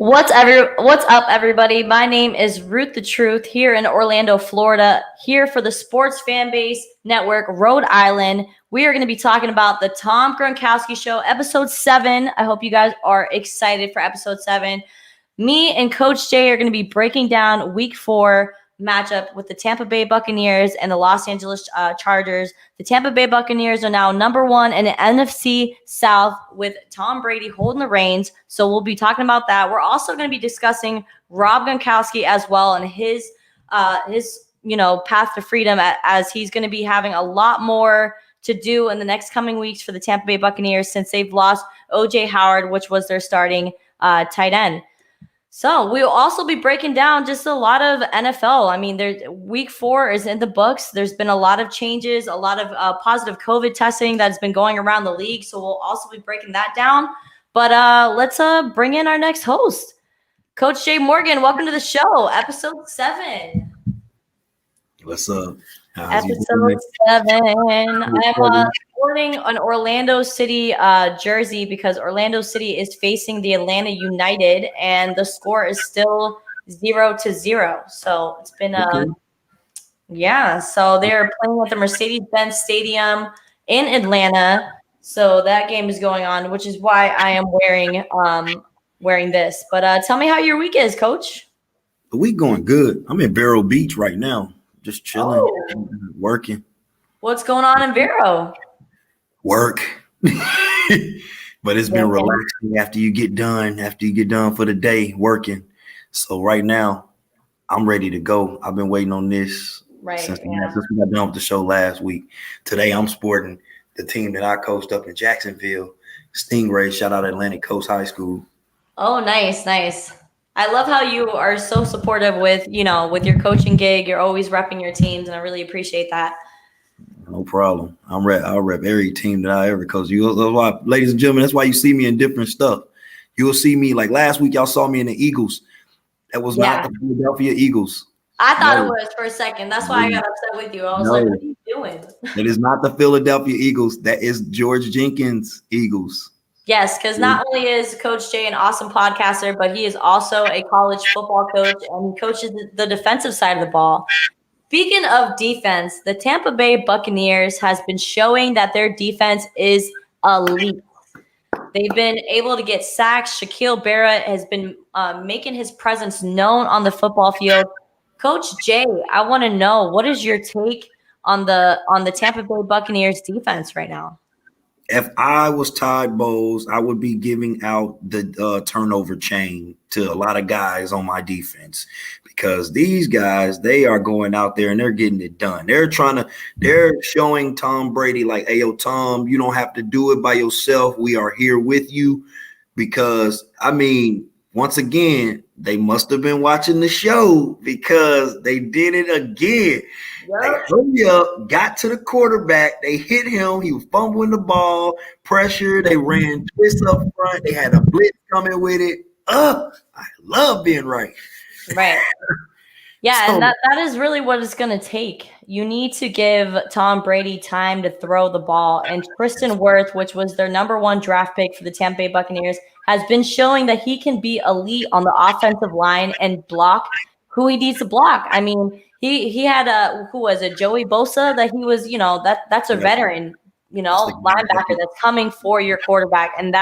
What's up, everybody? My name is Ruth the Truth here in Orlando, Florida, here for the Sports Fan Base Network, Rhode Island. We are going to be talking about the Tom Gronkowski Show, episode 7. I hope you guys are excited for episode 7. Me and Coach Jay are going to be breaking down week 4 matchup with the Tampa Bay Buccaneers and the Los Angeles Chargers. The Tampa Bay Buccaneers are now number 1 in the NFC South with Tom Brady holding the reins. So we'll be talking about that. We're also going to be discussing Rob Gronkowski as well and his path to freedom, as he's going to be having a lot more to do in the next coming weeks for the Tampa Bay Buccaneers since they've lost O.J. Howard, which was their starting tight end. So we'll also be breaking down just a lot of NFL. I mean, week 4 is in the books. There's been a lot of changes, a lot of positive COVID testing that's been going around the league. So we'll also be breaking that down. But let's bring in our next host, Coach Jay Morgan. Welcome to the show, episode 7. What's up? Episode 7. I'm sporting an Orlando City jersey because Orlando City is facing the Atlanta United, and the score is still 0-0. So it's been So they're playing at the Mercedes-Benz Stadium in Atlanta. So that game is going on, which is why I am wearing this. But tell me how your week is, Coach. The week going good. I'm in Vero Beach right now. Just chilling, working. What's going on in Vero? Work. But it's been relaxing after you get done for the day working. So right now, I'm ready to go. I've been waiting on this since we got done with the show last week. Today, I'm sporting the team that I coached up in Jacksonville, Stingrays. Shout out Atlantic Coast High School. Oh, nice. I love how you are so supportive with your coaching gig. You're always repping your teams, and I really appreciate that. No problem. I'll rep every team that I ever coach. That's why, ladies and gentlemen, that's why you see me in different stuff. You'll see me, like last week, y'all saw me in the Eagles. That was not the Philadelphia Eagles. I thought it was for a second. That's why I got upset with you. I was like, what are you doing? It is not the Philadelphia Eagles. That is George Jenkins' Eagles. Yes, because not only is Coach Jay an awesome podcaster, but he is also a college football coach, and he coaches the defensive side of the ball. Speaking of defense, the Tampa Bay Buccaneers has been showing that their defense is elite. They've been able to get sacks. Shaquille Barrett has been making his presence known on the football field. Coach Jay, I want to know, what is your take on the Tampa Bay Buccaneers defense right now? If I was Todd Bowles, I would be giving out the turnover chain to a lot of guys on my defense, because these guys, they are going out there and they're getting it done. They're showing Tom Brady like, hey, yo, Tom, you don't have to do it by yourself. We are here with you. Because, I mean, once again, they must have been watching the show, because they did it again. They hurry up, got to the quarterback. They hit him. He was fumbling the ball, pressure. They ran twists up front. They had a blitz coming with it. I love being right. Right. Yeah, and that is really what it's going to take. You need to give Tom Brady time to throw the ball. And Tristan Wirth, which was their number 1 draft pick for the Tampa Bay Buccaneers, has been showing that he can be elite on the offensive line and block who he needs to block. I mean, he had who was it, Joey Bosa, that he was, that's a veteran, linebacker that's coming for your quarterback. And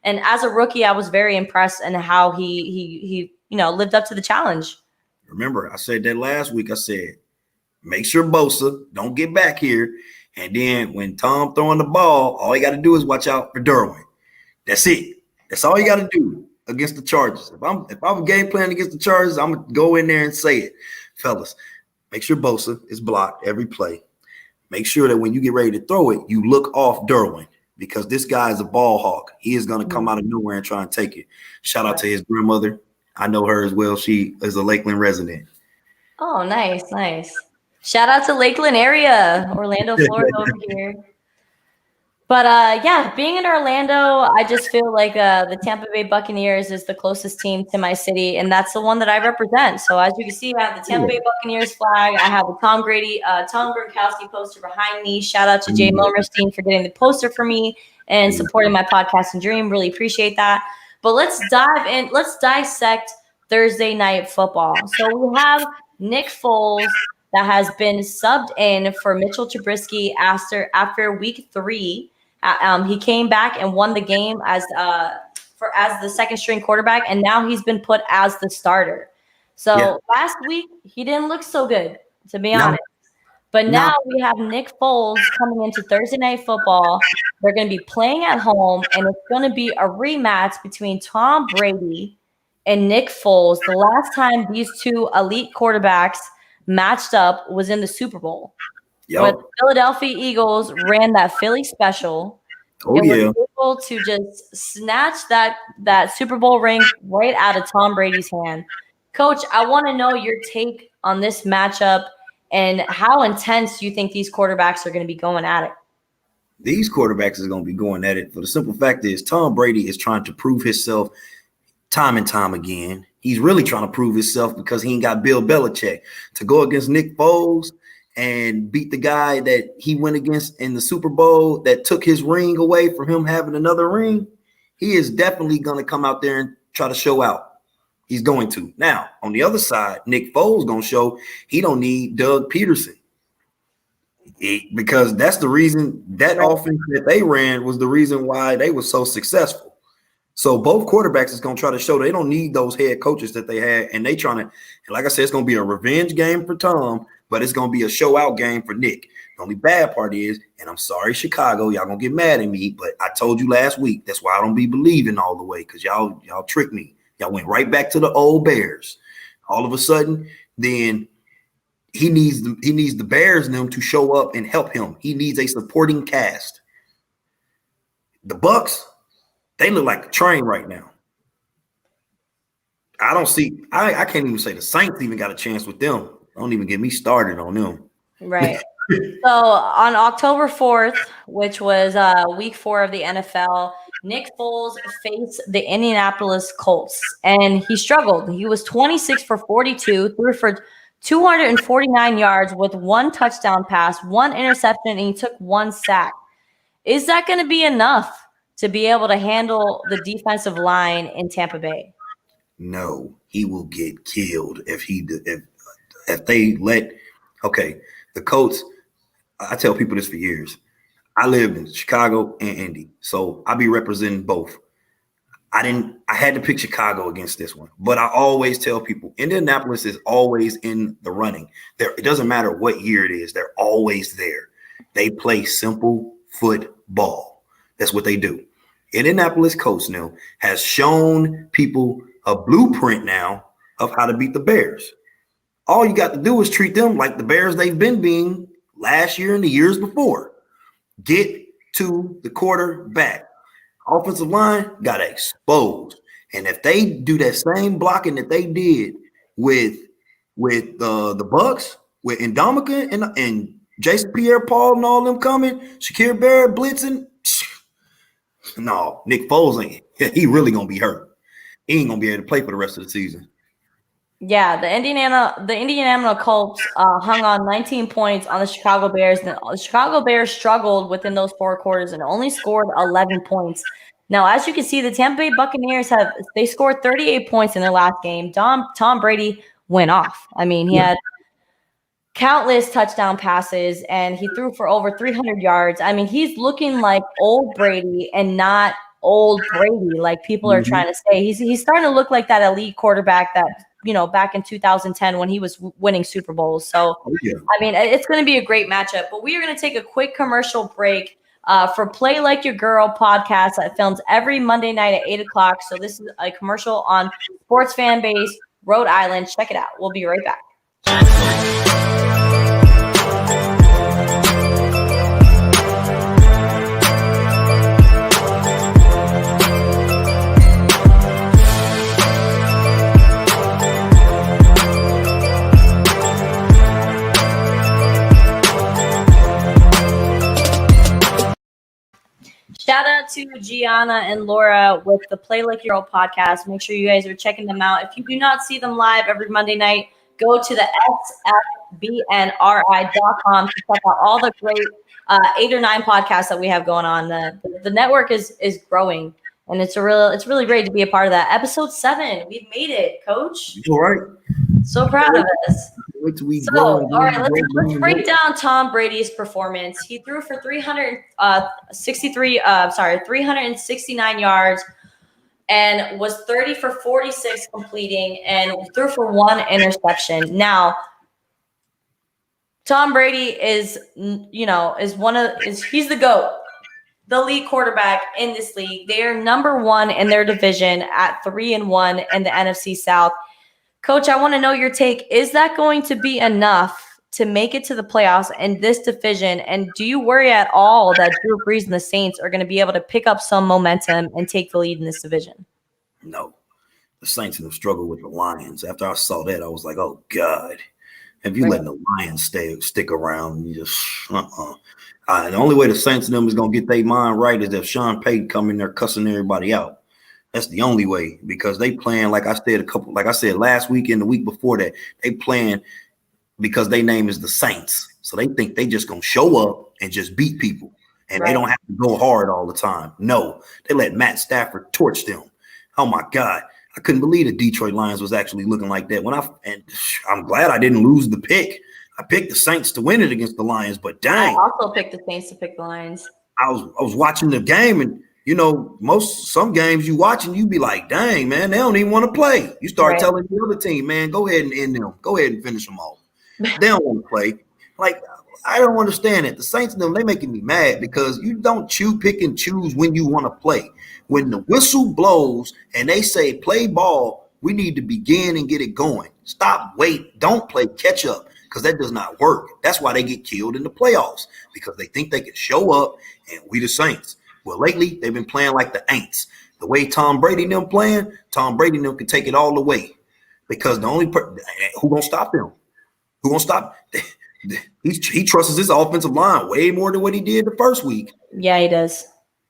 as a rookie, I was very impressed in how he lived up to the challenge. Remember, I said that last week. I said, make sure Bosa don't get back here. And then when Tom throwing the ball, all you got to do is watch out for Derwin. That's it. That's all you got to do against the Chargers. If I'm game planning against the Chargers, I'm going to go in there and say it. Fellas, make sure Bosa is blocked every play. Make sure that when you get ready to throw it, you look off Derwin, because this guy is a ball hawk. He is going to come out of nowhere and try and take it. Shout out to his grandmother. I know her as well. She is a Lakeland resident. Oh, nice. Shout out to Lakeland area, Orlando, Florida over here. But being in Orlando, I just feel like the Tampa Bay Buccaneers is the closest team to my city, and that's the one that I represent. So as you can see, I have the Tampa Bay Buccaneers flag. I have the Tom Gronkowski poster behind me. Shout out to Jay Milmerstein for getting the poster for me and supporting my podcasting dream. Really appreciate that. But let's dive in. Let's dissect Thursday night football. So we have Nick Foles that has been subbed in for Mitchell Trubisky after week 3. He came back and won the game as the second string quarterback, and now he's been put as the starter. So last week he didn't look so good, to be honest. But now we have Nick Foles coming into Thursday Night Football. They're going to be playing at home, and it's going to be a rematch between Tom Brady and Nick Foles. The last time these two elite quarterbacks matched up was in the Super Bowl. When the Philadelphia Eagles ran that Philly special and were able to just snatch that Super Bowl ring right out of Tom Brady's hand. Coach, I want to know your take on this matchup and how intense you think these quarterbacks are going to be going at it. These quarterbacks is going to be going at it for the simple fact is Tom Brady is trying to prove himself time and time again. He's really trying to prove himself because he ain't got Bill Belichick to go against Nick Foles and beat the guy that he went against in the Super Bowl that took his ring away from him having another ring. He is definitely going to come out there and try to show out. He's going to. Now, on the other side, Nick Foles going to show he don't need Doug Peterson. Because that's the reason that offense that they ran was the reason why they were so successful. So both quarterbacks is going to try to show they don't need those head coaches that they had. And they trying to, like I said, it's going to be a revenge game for Tom, but it's going to be a show out game for Nick. The only bad part is, and I'm sorry, Chicago, y'all going to get mad at me, but I told you last week, that's why I don't be believing all the way because y'all tricked me. Y'all went right back to the old Bears. All of a sudden, then he needs the Bears and them to show up and help him. He needs a supporting cast. The Bucks, they look like a train right now. I can't even say the Saints even got a chance with them. Don't even get me started on them. Right. So on October 4th, which was week 4 of the NFL, Nick Foles faced the Indianapolis Colts, and he struggled. He was 26 for 42, threw for 249 yards with 1 touchdown pass, 1 interception, and he took 1 sack. Is that going to be enough to be able to handle the defensive line in Tampa Bay? No, he will get killed if they let – okay, the Colts – I tell people this for years. I lived in Chicago and Indy, so I be representing both. I had to pick Chicago against this one, but I always tell people Indianapolis is always in the running. It doesn't matter what year it is. They're always there. They play simple football. That's what they do. Indianapolis Colts now has shown people a blueprint now of how to beat the Bears. All you got to do is treat them like the Bears they've been being last year and the years before. Get to the quarterback. Offensive line got exposed. And if they do that same blocking that they did with the Bucks, with Ndamukong and Jason Pierre-Paul and all them coming, Shakir Barrett blitzing, no, Nick Foles ain't. He really going to be hurt. He ain't going to be able to play for the rest of the season. Yeah, the Indiana Colts hung on 19 points on the Chicago Bears. The Chicago Bears struggled within those 4 quarters and only scored 11 points. Now, as you can see, the Tampa Bay Buccaneers they scored 38 points in their last game. Tom Brady went off. I mean, he had countless touchdown passes, and he threw for over 300 yards. I mean, he's looking like old Brady and not old Brady, like people are trying to say. He's starting to look like that elite quarterback that, back in 2010 when he was winning Super Bowls. So, I mean, it's going to be a great matchup. But we are going to take a quick commercial break for Play Like Your Girl podcast that films every Monday night at 8 o'clock. So this is a commercial on Sports Fan Base, Rhode Island. Check it out. We'll be right back. Shout out to Gianna and Laura with the Play Like Your Girl podcast. Make sure you guys are checking them out. If you do not see them live every Monday night, go to the sfbnri.com to check out all the great 8 or 9 podcasts that we have going on. The network is growing, And it's really great to be a part of that. Episode 7, we've made it, Coach. All right. So proud of us. Wait till we So, grow. all right, let's break down Tom Brady's performance. He threw for 369 yards and was 30 for 46 completing and threw for 1 interception. Now, Tom Brady is he's the GOAT, the lead quarterback in this league. They are number 1 in their division at 3-1 in the NFC South. Coach, I want to know your take. Is that going to be enough to make it to the playoffs in this division? And do you worry at all that Drew Brees and the Saints are going to be able to pick up some momentum and take the lead in this division? No. The Saints have struggled with the Lions. After I saw that, I was like, oh, God. If you letting the Lions stick around, you just the only way the Saints and them is going to get their mind right is if Sean Payton come in there cussing everybody out. That's the only way, because they playing, like I said last week and the week before that, they playing because their name is the Saints. So they think they just going to show up and just beat people. And they don't have to go hard all the time. No, they let Matt Stafford torch them. Oh, my God. I couldn't believe the Detroit Lions was actually looking like that. And I'm glad I didn't lose the pick. I picked the Saints to win it against the Lions, but dang. I also picked the Saints to pick the Lions. I was watching the game, and some games you watching, you be like, dang, man, they don't even want to play. You start telling the other team, man, go ahead and end them. Go ahead and finish them off. They don't want to play. Like, I don't understand it. The Saints and them, they making me mad because you don't pick and choose when you want to play. When the whistle blows and they say play ball, we need to begin and get it going. Stop, wait, don't play catch up, because that does not work. That's why they get killed in the playoffs, because they think they can show up and we the Saints. Well, lately they've been playing like the Aints. The way Tom Brady and them playing, Tom Brady and them can take it all the way, because the only who gonna stop them? Who gonna stop? He trusts his offensive line way more than what he did the first week. Yeah, he does.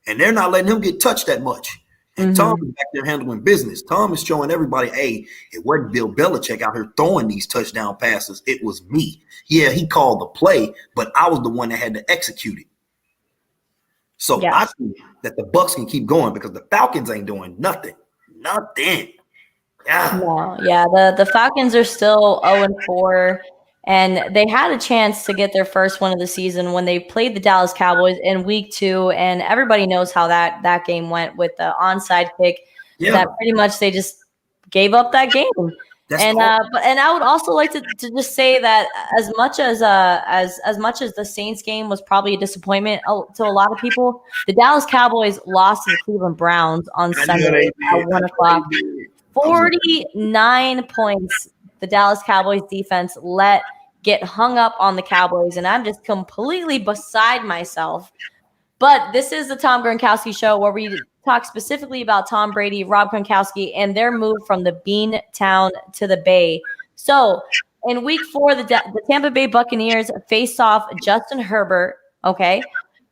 And they're not letting him get touched that much. And Tom is back there handling business. Tom is showing everybody, hey, it wasn't Bill Belichick out here throwing these touchdown passes. It was me. Yeah, he called the play, but I was the one that had to execute it. So I think that the Bucs can keep going, because the Falcons ain't doing nothing. Nothing. Yeah. No, yeah. The Falcons are still 0-4. And they had a chance to get their first one of the season when they played the Dallas Cowboys in week 2. And everybody knows how that game went with the onside kick. Yeah. That pretty much they just gave up that game. And I would also like to just say that as much as the Saints game was probably a disappointment to a lot of people, the Dallas Cowboys lost to the Cleveland Browns on Sunday at 1:00. 49 points the Dallas Cowboys defense let get hung up on the Cowboys, and I'm just completely beside myself. But this is the Tom Gronkowski Show, where we talk specifically about Tom Brady, Rob Gronkowski, and their move from the Bean Town to the Bay. So in week 4, the Tampa Bay Buccaneers faced off Justin Herbert,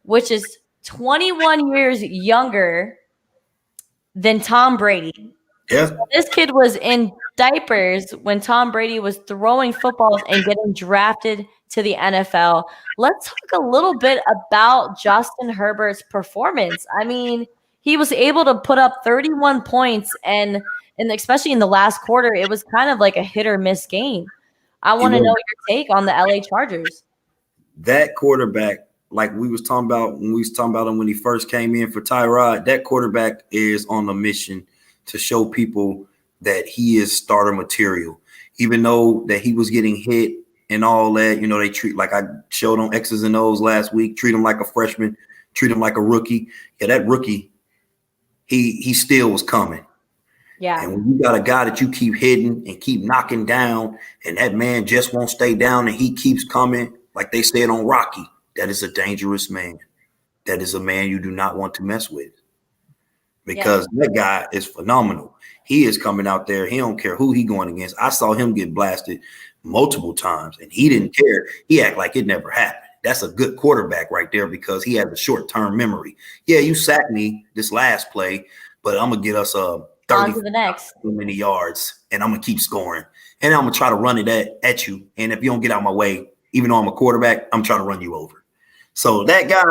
which is 21 years younger than Tom Brady. Yeah. So this kid was in diapers when Tom Brady was throwing footballs and getting drafted to the NFL. Let's talk a little bit about Justin Herbert's performance. I mean, he was able to put up 31 points, and especially in the last quarter, it was kind of like a hit or miss game. I want to know your take on the LA Chargers. That quarterback, like we was talking about him when he first came in for Tyrod, that quarterback is on a mission to show people that he is starter material. Even though that he was getting hit and all that, they treat, like I showed on X's and O's last week, treat him like a freshman, treat him like a rookie. Yeah, that rookie, he still was coming. Yeah. And when you got a guy that you keep hitting and keep knocking down, and that man just won't stay down and he keeps coming, like they said on Rocky, that is a dangerous man. That is a man you do not want to mess with. Because that guy is phenomenal. He is coming out there. He don't care who he going against. I saw him get blasted multiple times, and he didn't care. He act like it never happened. That's a good quarterback right there, because he has a short-term memory. Yeah, you sacked me this last play, but I'm going to get us 30 to the next. Many yards, and I'm going to keep scoring. And I'm going to try to run it at you. And if you don't get out of my way, even though I'm a quarterback, I'm trying to run you over. So that guy,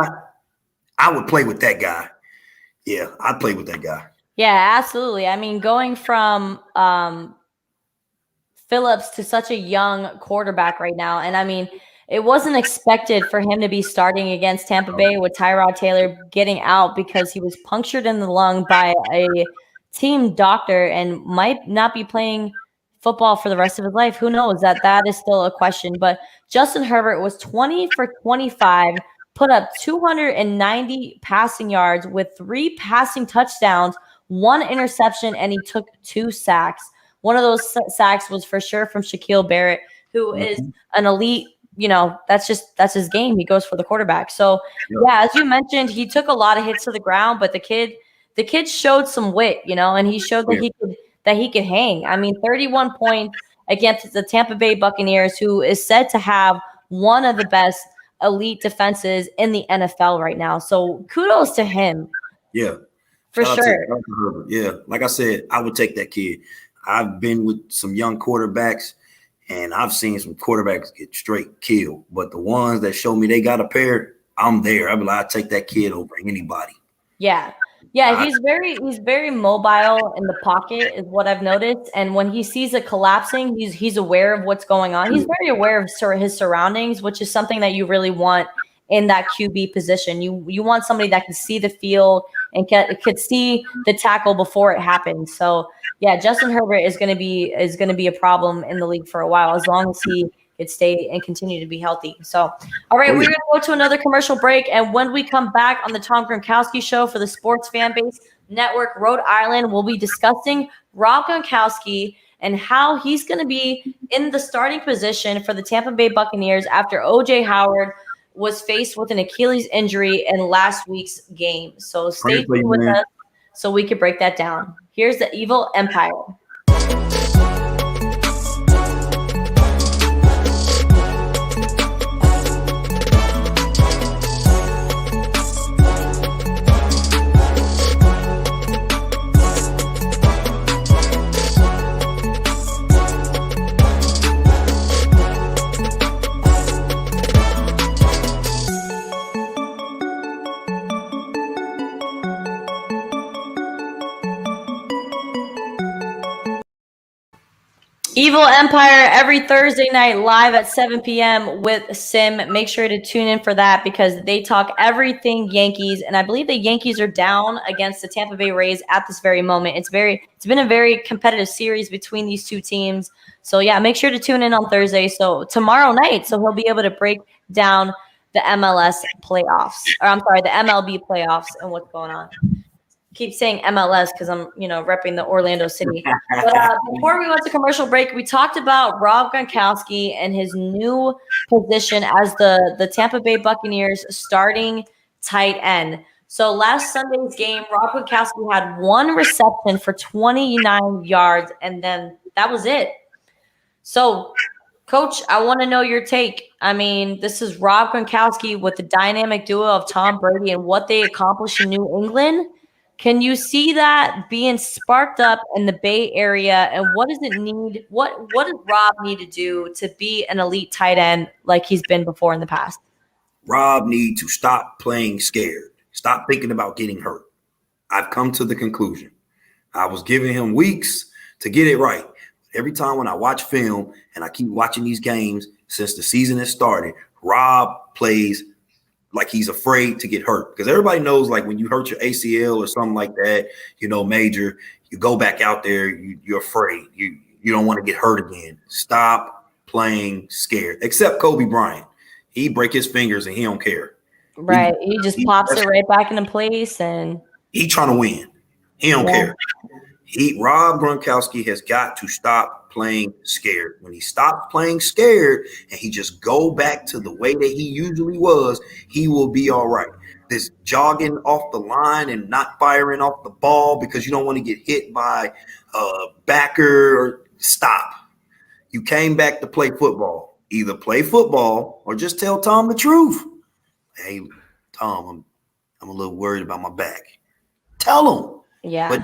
I would play with that guy. Yeah, I'd play with that guy. Yeah, absolutely. I mean, going from Phillips to such a young quarterback right now. And I mean, it wasn't expected for him to be starting against Tampa Bay with Tyrod Taylor getting out because he was punctured in the lung by a team doctor and might not be playing football for the rest of his life. Who knows? That is still a question. But Justin Herbert was 20 for 25, put up 290 passing yards with 3 passing touchdowns, 1 interception, and he took 2 sacks. One of those sacks was for sure from Shaquille Barrett, who is an elite. That's his game. He goes for the quarterback. So yeah, as you mentioned, he took a lot of hits to the ground, but the kid showed some wit, and he showed that he could hang. I mean, 31 points against the Tampa Bay Buccaneers, who is said to have one of the best elite defenses in the NFL right now. So kudos to him. Yeah. For Shout out sure. to Herbert. Yeah. Like I said, I would take that kid. I've been with some young quarterbacks, and I've seen some quarterbacks get straight killed. But the ones that show me they got a pair, I'm there. I'd be like, I'd take that kid over anybody. Yeah. Yeah, he's very mobile in the pocket is what I've noticed. And when he sees it collapsing, he's aware of what's going on. He's very aware of his surroundings, which is something that you really want in that QB position. You want somebody that can see the field and could see the tackle before it happens. So yeah, Justin Herbert is going to be a problem in the league for a while as long as he could stay and continue to be healthy. So, all right, we're going to go to another commercial break, and when we come back on the Tom Gronkowski Show for the Sports Fan Base Network, Rhode Island, we'll be discussing Rob Gronkowski and how he's going to be in the starting position for the Tampa Bay Buccaneers after O.J. Howard was faced with an Achilles injury in last week's game. So stay tuned with us so we can break that down. Here's the Evil Empire. Evil Empire every Thursday night live at 7 p.m. with Sim. Make sure to tune in for that because they talk everything Yankees, and I believe the Yankees are down against the Tampa Bay Rays at this very moment. It's been a very competitive series between these two teams. So yeah, make sure to tune in on Thursday. So tomorrow night, so he'll be able to break down the MLS playoffs, or I'm sorry, the MLB playoffs and what's going on. Keep saying MLS because I'm, repping the Orlando City. But before we went to commercial break, we talked about Rob Gronkowski and his new position as the Tampa Bay Buccaneers starting tight end. So last Sunday's game, Rob Gronkowski had 1 reception for 29 yards, and then that was it. So, Coach, I want to know your take. I mean, this is Rob Gronkowski with the dynamic duo of Tom Brady and what they accomplished in New England. Can you see that being sparked up in the Bay Area? And what does it need? What does Rob need to do to be an elite tight end like he's been before in the past? Rob needs to stop playing scared. Stop thinking about getting hurt. I've come to the conclusion. I was giving him weeks to get it right. Every time when I watch film and I keep watching these games since the season has started, Rob plays like he's afraid to get hurt, because everybody knows, like, when you hurt your ACL or something like that, major, you go back out there, you're afraid. You don't want to get hurt again. Stop playing scared. Except Kobe Bryant. He break his fingers and he don't care. Right. He just pops it right back into place and he trying to win. He don't care. Rob Gronkowski has got to stop playing scared. When he stops playing scared and he just go back to the way that he usually was, he will be all right. This jogging off the line and not firing off the ball because you don't want to get hit by a backer, or stop. You came back to play football. Either play football or just tell Tom the truth. Hey, Tom, I'm a little worried about my back. Tell him. Yeah. But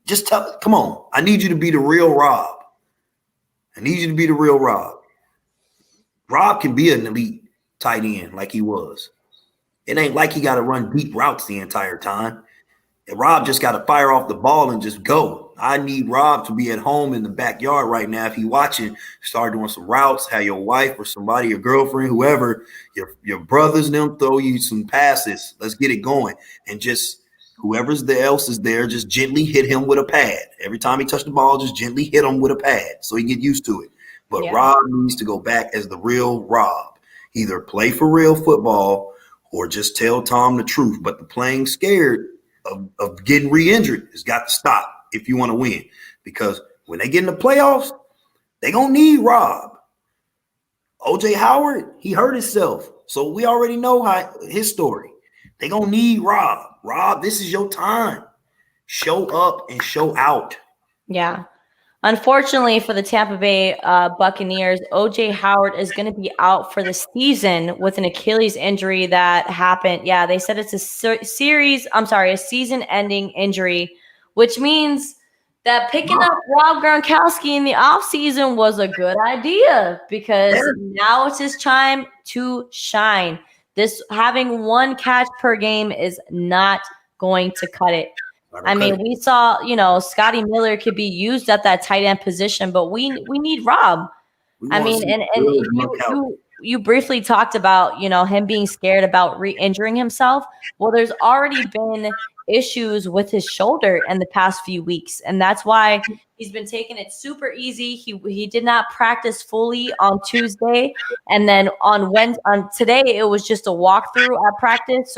just tell, come on. I need you to be the real Rob. Rob can be an elite tight end like he was. It ain't like he got to run deep routes the entire time. Rob just got to fire off the ball and just go. I need Rob to be at home in the backyard right now. If he watching, start doing some routes, have your wife or somebody, your girlfriend, whoever, your brothers and them throw you some passes. Let's get it going. And just whoever's there else is there, just gently hit him with a pad. Every time he touched the ball, just gently hit him with a pad so he get used to it. But Rob needs to go back as the real Rob. Either play for real football or just tell Tom the truth. But the playing scared of getting re-injured has got to stop if you want to win. Because when they get in the playoffs, they're going to need Rob. O.J. Howard, he hurt himself. So we already know his story. They're going to need Rob. Rob, this is your time. Show up and show out. Yeah. Unfortunately for the Tampa Bay Buccaneers, O.J. Howard is going to be out for the season with an Achilles injury that happened. Yeah, they said it's a season-ending injury, which means that picking up Rob Gronkowski in the offseason was a good idea because now it's his time to shine. This having one catch per game is not going to cut it. I mean, we saw, Scotty Miller could be used at that tight end position, but we need Rob. I mean, and you briefly talked about, him being scared about re-injuring himself. Well, there's already been issues with his shoulder in the past few weeks, and that's why he's been taking it super easy. He did not practice fully on Tuesday, and then on today it was just a walkthrough at practice.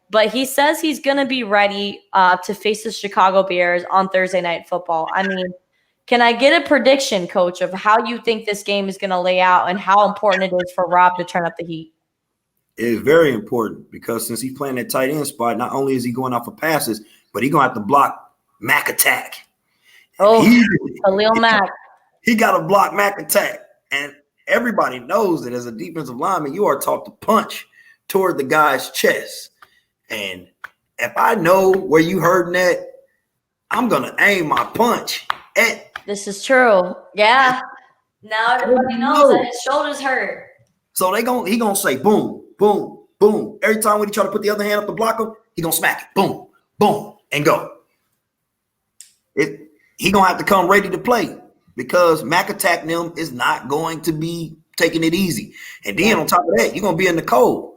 But he says he's going to be ready to face the Chicago Bears on Thursday Night Football. I mean, can I get a prediction, Coach, of how you think this game is going to lay out and how important it is for Rob to turn up the heat? It is very important because since he's playing that tight end spot, not only is he going out for passes, but he's going to have to block Mac attack. Khalil Mack. He got to block Mac attack. And everybody knows that as a defensive lineman, you are taught to punch toward the guy's chest. And if I know where you heard that, I'm going to aim my punch at. This is true. Yeah. Now everybody knows that his shoulders hurt. So he going to say boom, boom, boom. Every time when he try to put the other hand up to block him, he going to smack it. Boom, boom, and go. He going to have to come ready to play because Mac attack them is not going to be taking it easy. And then on top of that, you're going to be in the cold.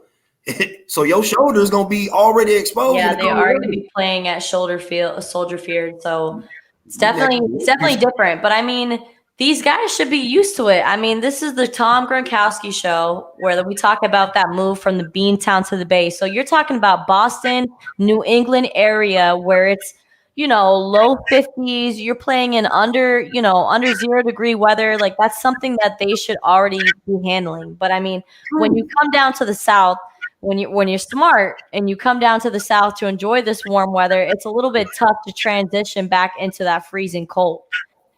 So your shoulder is going to be already exposed. Yeah, they are going to be playing at Soldier Field. So it's definitely different. But I mean, these guys should be used to it. I mean, this is the Tom Gronkowski show where we talk about that move from the Beantown to the Bay. So you're talking about Boston, New England area where it's, low 50s. You're playing in under 0 degree weather. Like that's something that they should already be handling. But I mean, when you come down to the South, when you're smart and you come down to the South to enjoy this warm weather, it's a little bit tough to transition back into that freezing cold.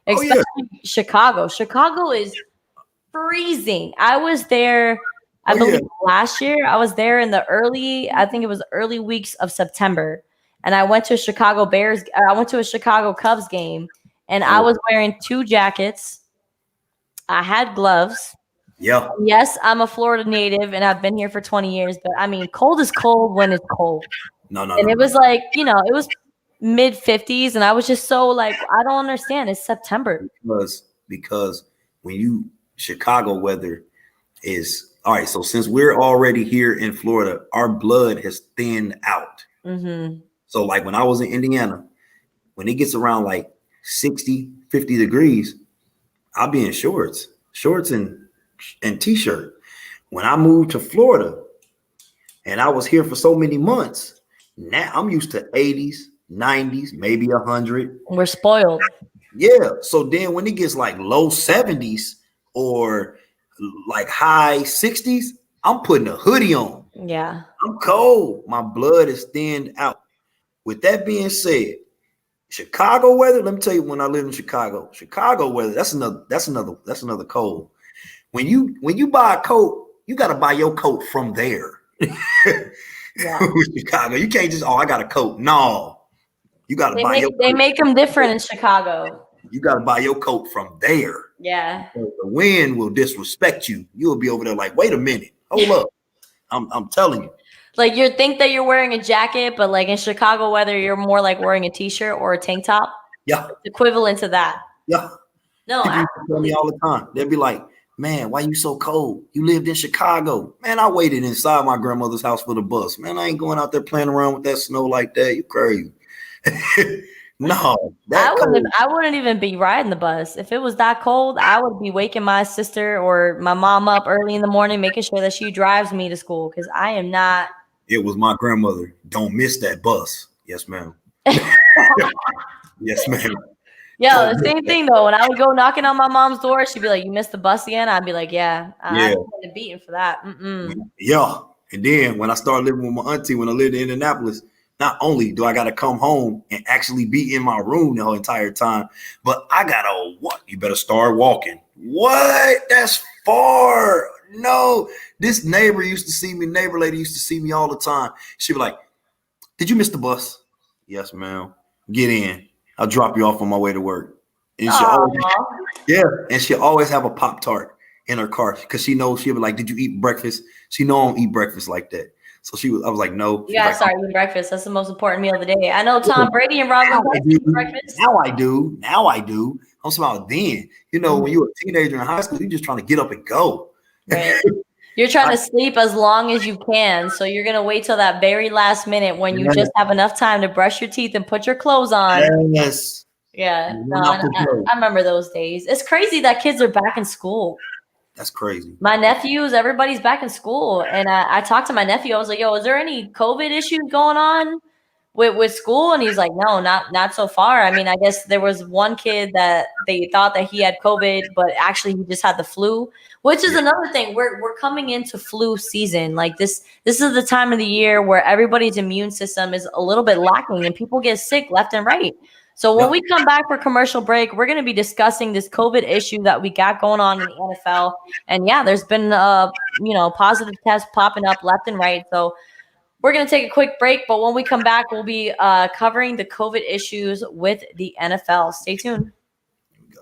Especially Chicago. Chicago is freezing. I was there, I believe last year. I was there in the early weeks of September. And I went to a Chicago Cubs game, and I was wearing 2 jackets. I had gloves. Yeah. Yes, I'm a Florida native and I've been here for 20 years, but I mean, cold is cold when it's cold. It was like, it was mid 50s and I was just so like, I don't understand. It's September. Because when Chicago weather is all right. So since we're already here in Florida, our blood has thinned out. Mm-hmm. So like when I was in Indiana, when it gets around like 60, 50 degrees, I'll be in shorts and t-shirt. When I moved to Florida and I was here for so many months, now I'm used to 80s, 90s, maybe 100. We're spoiled. Yeah. So then when it gets like low 70s or like high 60s, I'm putting a hoodie on. Yeah. I'm cold. My blood is thinned out. With that being said, Chicago weather, let me tell you, when I lived in Chicago weather, that's another cold. When you buy a coat, you got to buy your coat from there. Yeah. Chicago, you can't just, I got a coat. No, you got to buy your coat. They make them different in Chicago. You got to buy your coat from there. Yeah. So the wind will disrespect you. You'll be over there like, wait a minute, hold up. I'm telling you. Like you think that you're wearing a jacket, but like in Chicago weather, you're more like wearing a t-shirt or a tank top. Yeah, It's equivalent to that. yeah. No, People used to tell me absolutely. all the time. They'd be like, "Man, why you so cold? You lived in Chicago." Man, I waited inside my grandmother's house for the bus. Man, I ain't going out there playing around with that snow like that. You crazy? No, that cold. I wouldn't even be riding the bus. If it was that cold, I would be waking my sister or my mom up early in the morning, making sure that she drives me to school because I am not. It was my grandmother. Don't miss that bus. Yes, ma'am. Yes, ma'am. Yeah, Don't the miss same that. thing though. When I would go knocking on my mom's door, she'd be like, "You missed the bus again." I'd be like, "Yeah, I Yeah, didn't get a beating for that." Mm-mm. yeah. And then when I started living with my auntie, when I lived in Indianapolis, not only do I got to come home and actually be in my room the whole entire time, but I gotta what? You better start walking. What? That's far. No, this neighbor used to see me. Neighbor lady used to see me all the time. She'd be like, "Did you miss the bus?" Yes, ma'am. Get in. I'll drop you off on my way to work. And she always, Aw. yeah, and she always have a Pop Tart in her car because she knows she'll be like, "Did you eat breakfast?" She know I don't eat breakfast like that. So I was like, "No." You She was gotta like, start eating breakfast. That's the most important meal of the day. I know "Yeah, Tom Brady and Rob now I Gronkowski eat do. breakfast. Now I do. Now I do." I'm talking about then. You know, when Mhm. you were a teenager in high school, you're just trying to get up and go. Right. You're trying I, to sleep as long as you can. So you're gonna wait till that very last minute when you yes, just have enough time to brush your teeth and put your clothes on. yes. Yeah. You No, run out the door. I remember those days. It's crazy that kids are back in school. That's crazy. My nephews, everybody's back in school. And I talked to my nephew. I was like, yo, is there any COVID issues going on with school? And he's like, no, not so far. I mean, I guess there was one kid that they thought that he had COVID, but actually he just had the flu, which is Yeah, another thing. We're coming into flu season. Like this is the time of the year where everybody's immune system is a little bit lacking and people get sick left and right. So when yeah. we come back for commercial break, we're going to be discussing this COVID issue that we got going on in the NFL. And yeah, there's been positive tests popping up left and right. So we're going to take a quick break, but when we come back, we'll be covering the COVID issues with the NFL. Stay tuned. Here we go.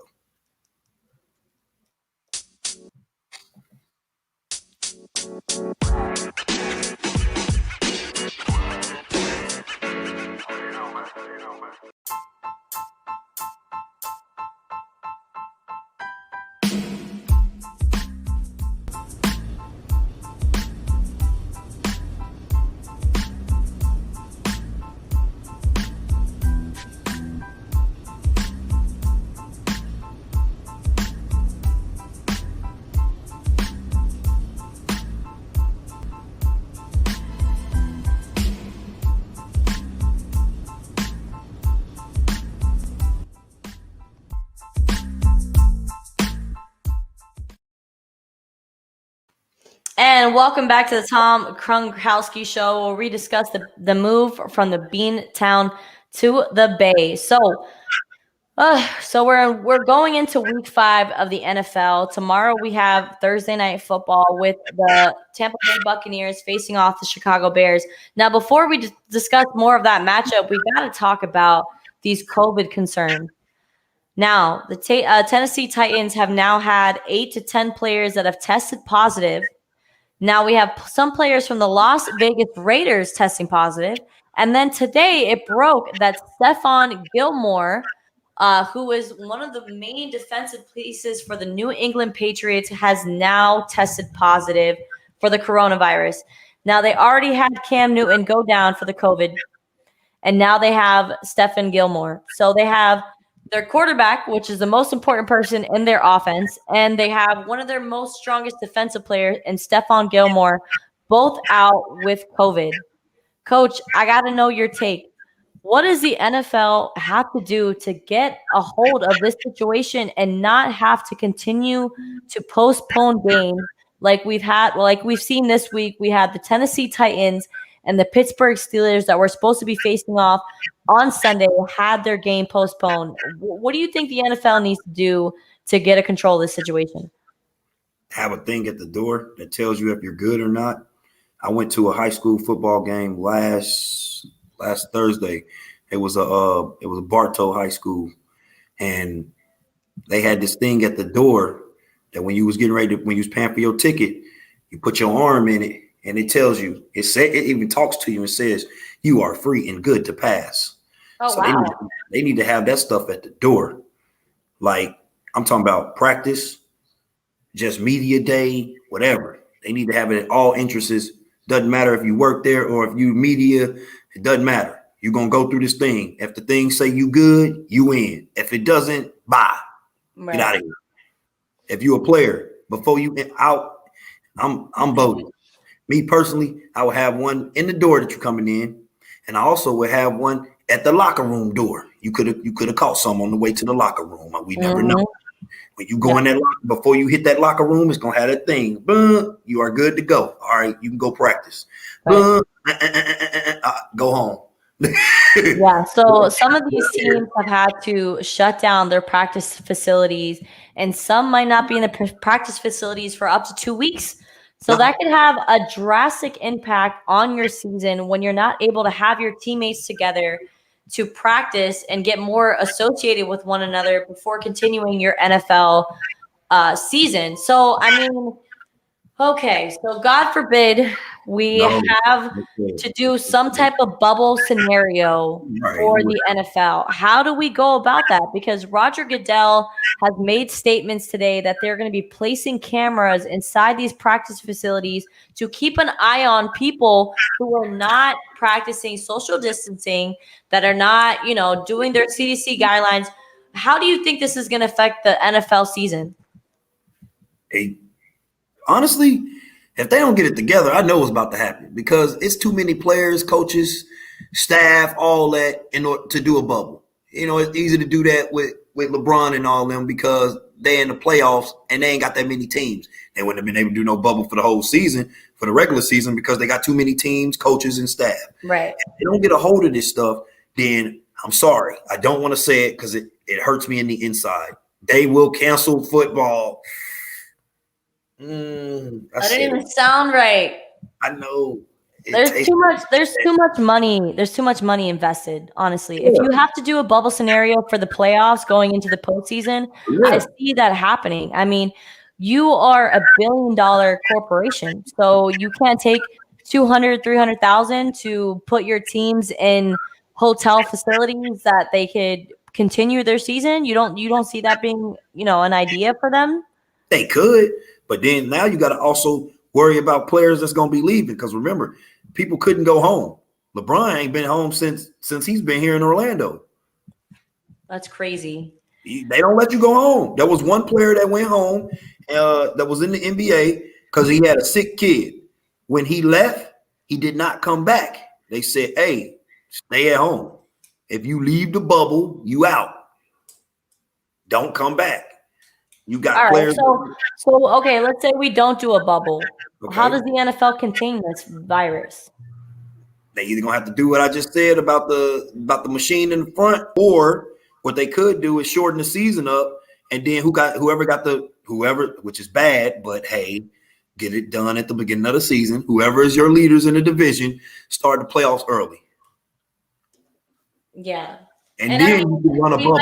And welcome back to the Tom Gronkowski Show, where we discuss the move from the Bean Town to the Bay. So we're going into week 5 of the NFL. Tomorrow we have Thursday night football with the Tampa Bay Buccaneers facing off the Chicago Bears. Now, before we discuss more of that matchup, we got to talk about these COVID concerns. Now, the Tennessee Titans have now had 8 to 10 players that have tested positive. Now we have some players from the Las Vegas Raiders testing positive. And then today it broke that Stephon Gilmore, who is one of the main defensive pieces for the New England Patriots, has now tested positive for the coronavirus. Now they already had Cam Newton go down for the COVID, and now they have Stephon Gilmore. So they have their quarterback, which is the most important person in their offense, and they have one of their most strongest defensive players in Stephon Gilmore, both out with COVID. Coach, I got to know your take. What does the NFL have to do to get a hold of this situation and not have to continue to postpone games like we've seen this week? We had the Tennessee Titans and the Pittsburgh Steelers that were supposed to be facing off on Sunday had their game postponed. What do you think the NFL needs to do to get a control of this situation? Have a thing at the door that tells you if you're good or not. I went to a high school football game last Thursday. It was a Bartow High School, and they had this thing at the door that when you was getting ready to, when you was paying for your ticket, you put your arm in it and it tells you, it even talks to you and says you are free and good to pass. Oh, So wow. they need to have that stuff at the door. Like I'm talking about practice, just media day, whatever. They need to have it at all entrances. Doesn't matter if you work there or if you media, it doesn't matter. You're gonna go through this thing. If the thing say you good, you in. If it doesn't, bye. Get out of here. If you a player, before you out, I'm voting. Me personally, I would have one in the door that you're coming in, and I also would have one at the locker room door. You could have caught some on the way to the locker room. We never know. When you go in that before you hit that locker room, it's gonna have that thing. Boom, you are good to go. All right, you can go practice. Boom, go home. Yeah, so some of these teams have had to shut down their practice facilities, and some might not be in the practice facilities for up to 2 weeks. So that could have a drastic impact on your season when you're not able to have your teammates together to practice and get more associated with one another before continuing your NFL season. So, I mean, okay, so God forbid we No. have to do some type of bubble scenario for the NFL. How do we go about that? Because Roger Goodell has made statements today that they're going to be placing cameras inside these practice facilities to keep an eye on people who are not practicing social distancing, that are not, doing their CDC guidelines. How do you think this is going to affect the NFL season? Honestly, if they don't get it together, I know what's about to happen because it's too many players, coaches, staff, all that in order to do a bubble. It's easy to do that with LeBron and all them because they in the playoffs and they ain't got that many teams. They wouldn't have been able to do no bubble for the whole season, for the regular season, because they got too many teams, coaches, and staff. Right. If they don't get a hold of this stuff, then I'm sorry. I don't want to say it because it hurts me in the inside. They will cancel football. That didn't even sound right. I know. There's too much money. There's too much money invested, honestly. If you have to do a bubble scenario for the playoffs going into the postseason, I see that happening. I mean, you are a $1 billion corporation, so you can't take 200, 300,000 to put your teams in hotel facilities that they could continue their season. You don't see that being, an idea for them? They could, but then now you got to also worry about players that's going to be leaving because remember, people couldn't go home. LeBron ain't been home since he's been here in Orlando. That's crazy. They don't let you go home. There was one player that went home that was in the NBA because he had a sick kid. When he left, he did not come back. They said, hey, stay at home. If you leave the bubble, you out. Don't come back. You got all players. Right, so okay, let's say we don't do a bubble. Okay. How does the NFL contain this virus? They either gonna have to do what I just said about the machine in the front, or what they could do is shorten the season up, and then whoever, which is bad, but hey, get it done at the beginning of the season. Whoever is your leaders in the division, start the playoffs early. Yeah, and then I mean, you can run a bubble.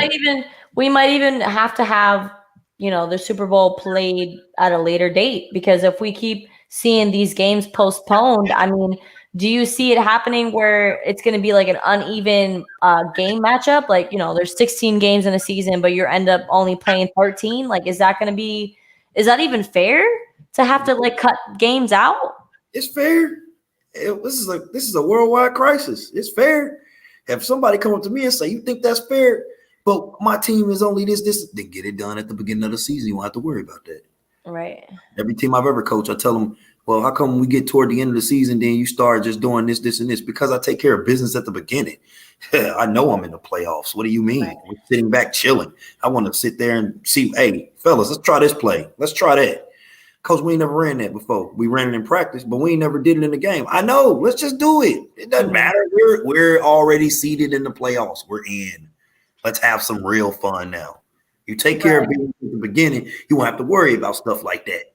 We might even have to have the Super Bowl played at a later date, because if we keep seeing these games postponed, I mean, do you see it happening where it's going to be like an uneven game matchup? Like, there's 16 games in a season, but you end up only playing 13. Like, is that even fair to have to like cut games out? It's fair. This is a worldwide crisis. It's fair. If somebody come up to me and say, you think that's fair? But my team is only this, then get it done at the beginning of the season. You won't have to worry about that. Right. Every team I've ever coached, I tell them, well, how come we get toward the end of the season, then you start just doing this, this, and this? Because I take care of business at the beginning. I know I'm in the playoffs. What do you mean? Right. We're sitting back chilling. I want to sit there and see, hey, fellas, let's try this play. Let's try that. Coach, we ain't never ran that before. We ran it in practice, but we ain't never did it in the game. I know. Let's just do it. It doesn't matter. We're already seated in the playoffs. We're in. Let's have some real fun now. You take care of business at the beginning, you won't have to worry about stuff like that.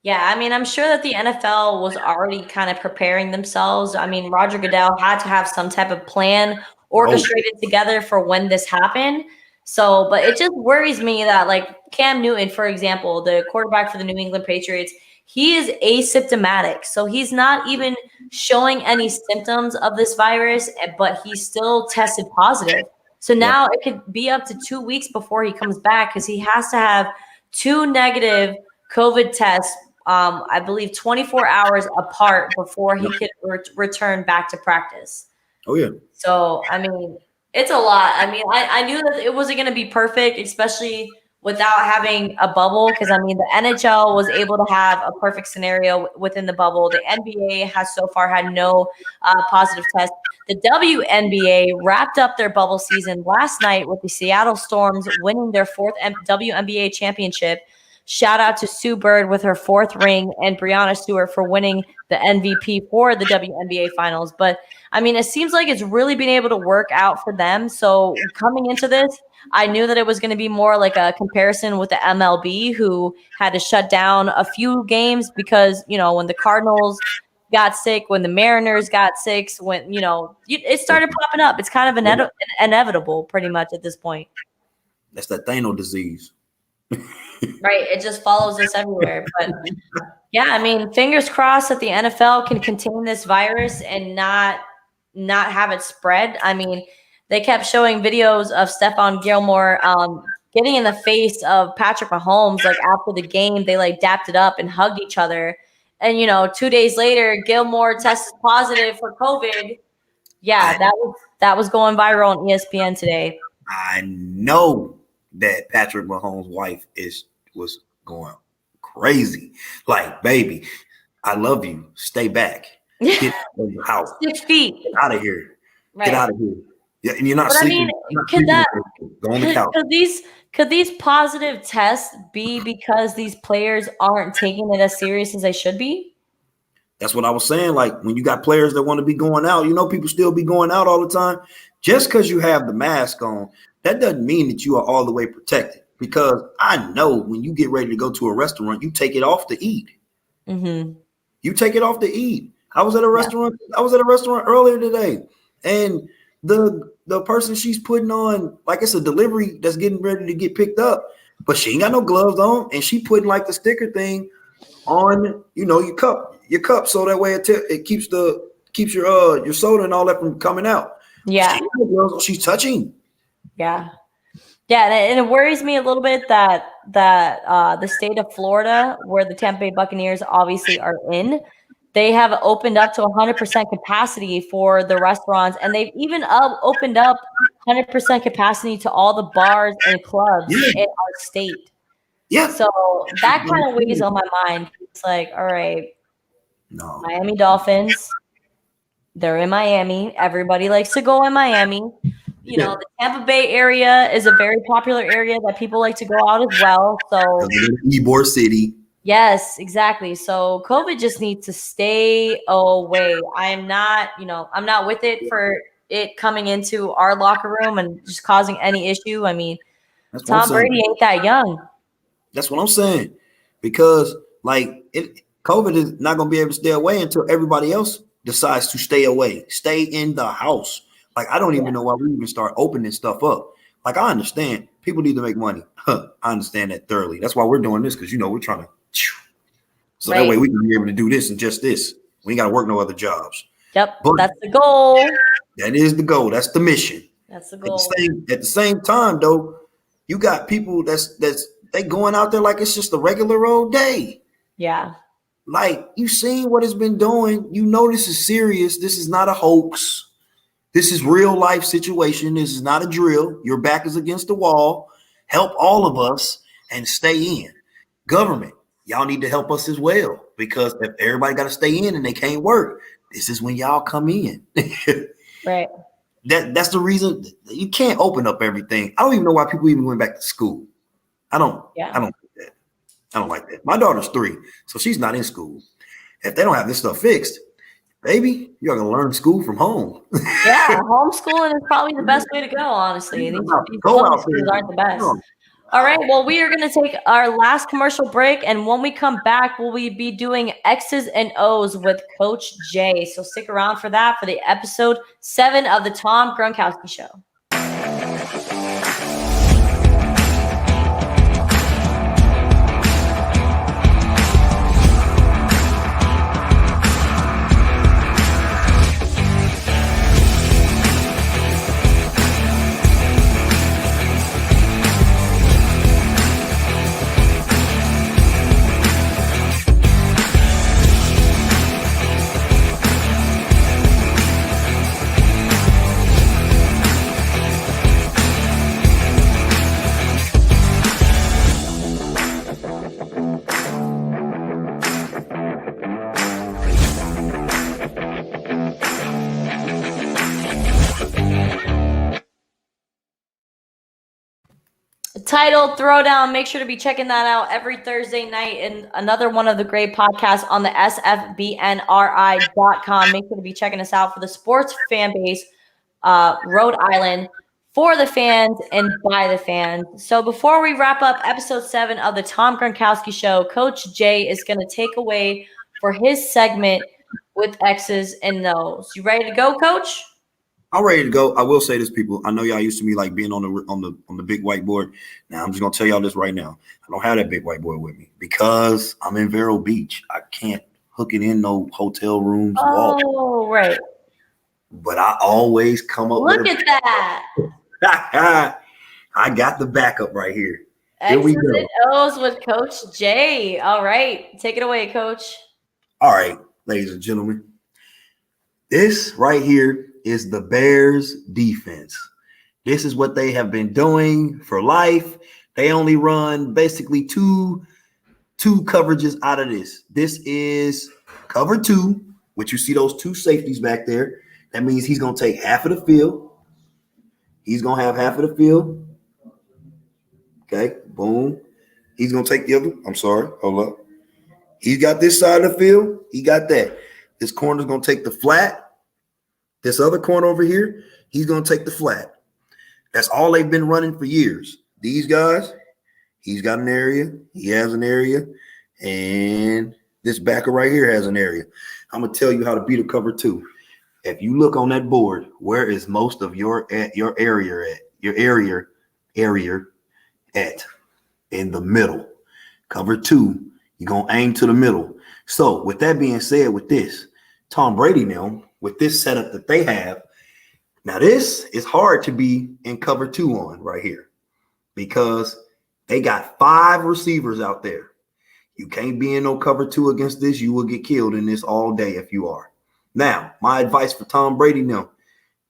Yeah, I mean, I'm sure that the NFL was already kind of preparing themselves. I mean, Roger Goodell had to have some type of plan orchestrated together for when this happened. So, but it just worries me that, like, Cam Newton, for example, the quarterback for the New England Patriots, he is asymptomatic. So he's not even showing any symptoms of this virus, but he still tested positive. So now it could be up to 2 weeks before he comes back because he has to have 2 negative COVID tests, I believe 24 hours apart before he could return back to practice. Oh, yeah. So, I mean, it's a lot. I mean, I knew that it wasn't going to be perfect, especially without having a bubble, because, I mean, the NHL was able to have a perfect scenario within the bubble. The NBA has so far had no positive tests. The WNBA wrapped up their bubble season last night with the Seattle Storms winning their 4th WNBA championship. Shout out to Sue Bird with her 4th ring and Breanna Stewart for winning the MVP for the WNBA finals. But I mean, it seems like it's really been able to work out for them. So coming into this, I knew that it was going to be more like a comparison with the MLB, who had to shut down a few games because, you know, when the Cardinals got sick, when the Mariners got sick, when, you know, it started popping up. It's kind of inevitable pretty much at this point. That's that Thanos disease. Right. It just follows us everywhere. But yeah, I mean, fingers crossed that the NFL can contain this virus and not have it spread. I mean, they kept showing videos of Stephon Gilmore getting in the face of Patrick Mahomes. Like after the game, they like dapped it up and hugged each other. And, you know, 2 days later, Gilmore tested positive for COVID. Yeah, that was going viral on ESPN today. I know that Patrick Mahomes' wife was going crazy. Like, baby, I love you. Stay back. Get out of the house. 6 feet. Get out of here. Right. Get out of here. Yeah, and you're not but sleeping. I mean, Go on the couch. Could these positive tests be because these players aren't taking it as serious as they should be? That's what I was saying. Like when you got players that want to be going out, you know, people still be going out all the time. Just because you have the mask on, that doesn't mean that you are all the way protected. Because I know when you get ready to go to a restaurant, you take it off to eat. Mm-hmm. You take it off to eat. I was at a restaurant. Yeah. I was at a restaurant earlier today, and the person she's putting on, like it's a delivery that's getting ready to get picked up, but she ain't got no gloves on, and she putting like the sticker thing on, you know, your cup, so that way it keeps your soda and all that from coming out. Yeah, she's touching. Yeah, and it worries me a little bit that the state of Florida, where the Tampa Bay Buccaneers obviously are in, they have opened up to 100% capacity for the restaurants, and they've even opened up 100% capacity to all the bars and clubs in our state. Yeah. So that kind of weighs on my mind. It's like, all right, no. Miami Dolphins, they're in Miami. Everybody likes to go in Miami. You know, the Tampa Bay area is a very popular area that people like to go out as well. So Ybor City. Yes, exactly. So COVID just needs to stay away. I'm not with it for it coming into our locker room and just causing any issue. I mean, Tom Brady ain't that young. That's what I'm saying. Because like COVID is not going to be able to stay away until everybody else decides to stay away, stay in the house. Like, I don't even know why we even start opening stuff up. Like, I understand people need to make money. I understand that thoroughly. That's why we're doing this, because, you know, we're trying to. So that way we can be able to do this and just this. We ain't got to work no other jobs. Yep. But that's the goal. That is the goal. That's the mission. That's the goal. At the same time, though, you got people that's they going out there like it's just a regular old day. Yeah. Like, you seen what it's been doing. You know this is serious. This is not a hoax. This is real life situation. This is not a drill. Your back is against the wall. Help all of us and stay in. Government, y'all need to help us as well, because if everybody got to stay in and they can't work, this is when y'all come in. Right. That's the reason you can't open up everything. I don't even know why people even went back to school. I don't like that. I don't like that. My daughter's 3, so she's not in school. If they don't have this stuff fixed, baby, you're going to learn school from home. Yeah, homeschooling is probably the best way to go, honestly. These schools aren't the best. All right, well, we are going to take our last commercial break, and when we come back, we'll be doing X's and O's with Coach Jay. So stick around for that, for the episode 7 of the Tom Gronkowski Show. titled Throwdown. Make sure to be checking that out every Thursday night, and another one of the great podcasts on the sfbnri.com. Make sure to be checking us out for the sports fan base, Rhode Island, for the fans and by the fans. So before we wrap up episode 7 of the Tom Gronkowski Show, Coach Jay is going to take away for his segment with X's and O's. You ready to go, Coach? I'm ready to go. I will say this, people. I know y'all used to me like being on the big whiteboard. Now I'm just gonna tell y'all this right now. I don't have that big whiteboard with me because I'm in Vero Beach. I can't hook it in no hotel rooms wall. Oh, right. But I always come up Look with at that. I got the backup right here. Here X's we go. and O's with Coach Jay. All right. Take it away, Coach. All right, ladies and gentlemen. This right here is the Bears defense. This is what they have been doing for life. They only run basically two coverages out of this. This is cover 2, which you see those 2 safeties back there. That means he's going to take half of the field. He's going to have half of the field. Okay, boom. He's going to take the other. I'm sorry. Hold up. He's got this side of the field. He got that. This corner's going to take the flat. This other corner over here, he's going to take the flat. That's all they've been running for years. These guys, he's got an area. He has an area. And this backer right here has an area. I'm going to tell you how to beat a cover 2. If you look on that board, where is most of your area at? Your area at? In the middle. Cover 2, you're going to aim to the middle. So with that being said, with this, Tom Brady now, with this setup that they have, now this is hard to be in cover 2 on right here because they got 5 receivers out there. You can't be in no cover 2 against this. You will get killed in this all day if you are. Now, my advice for Tom Brady now,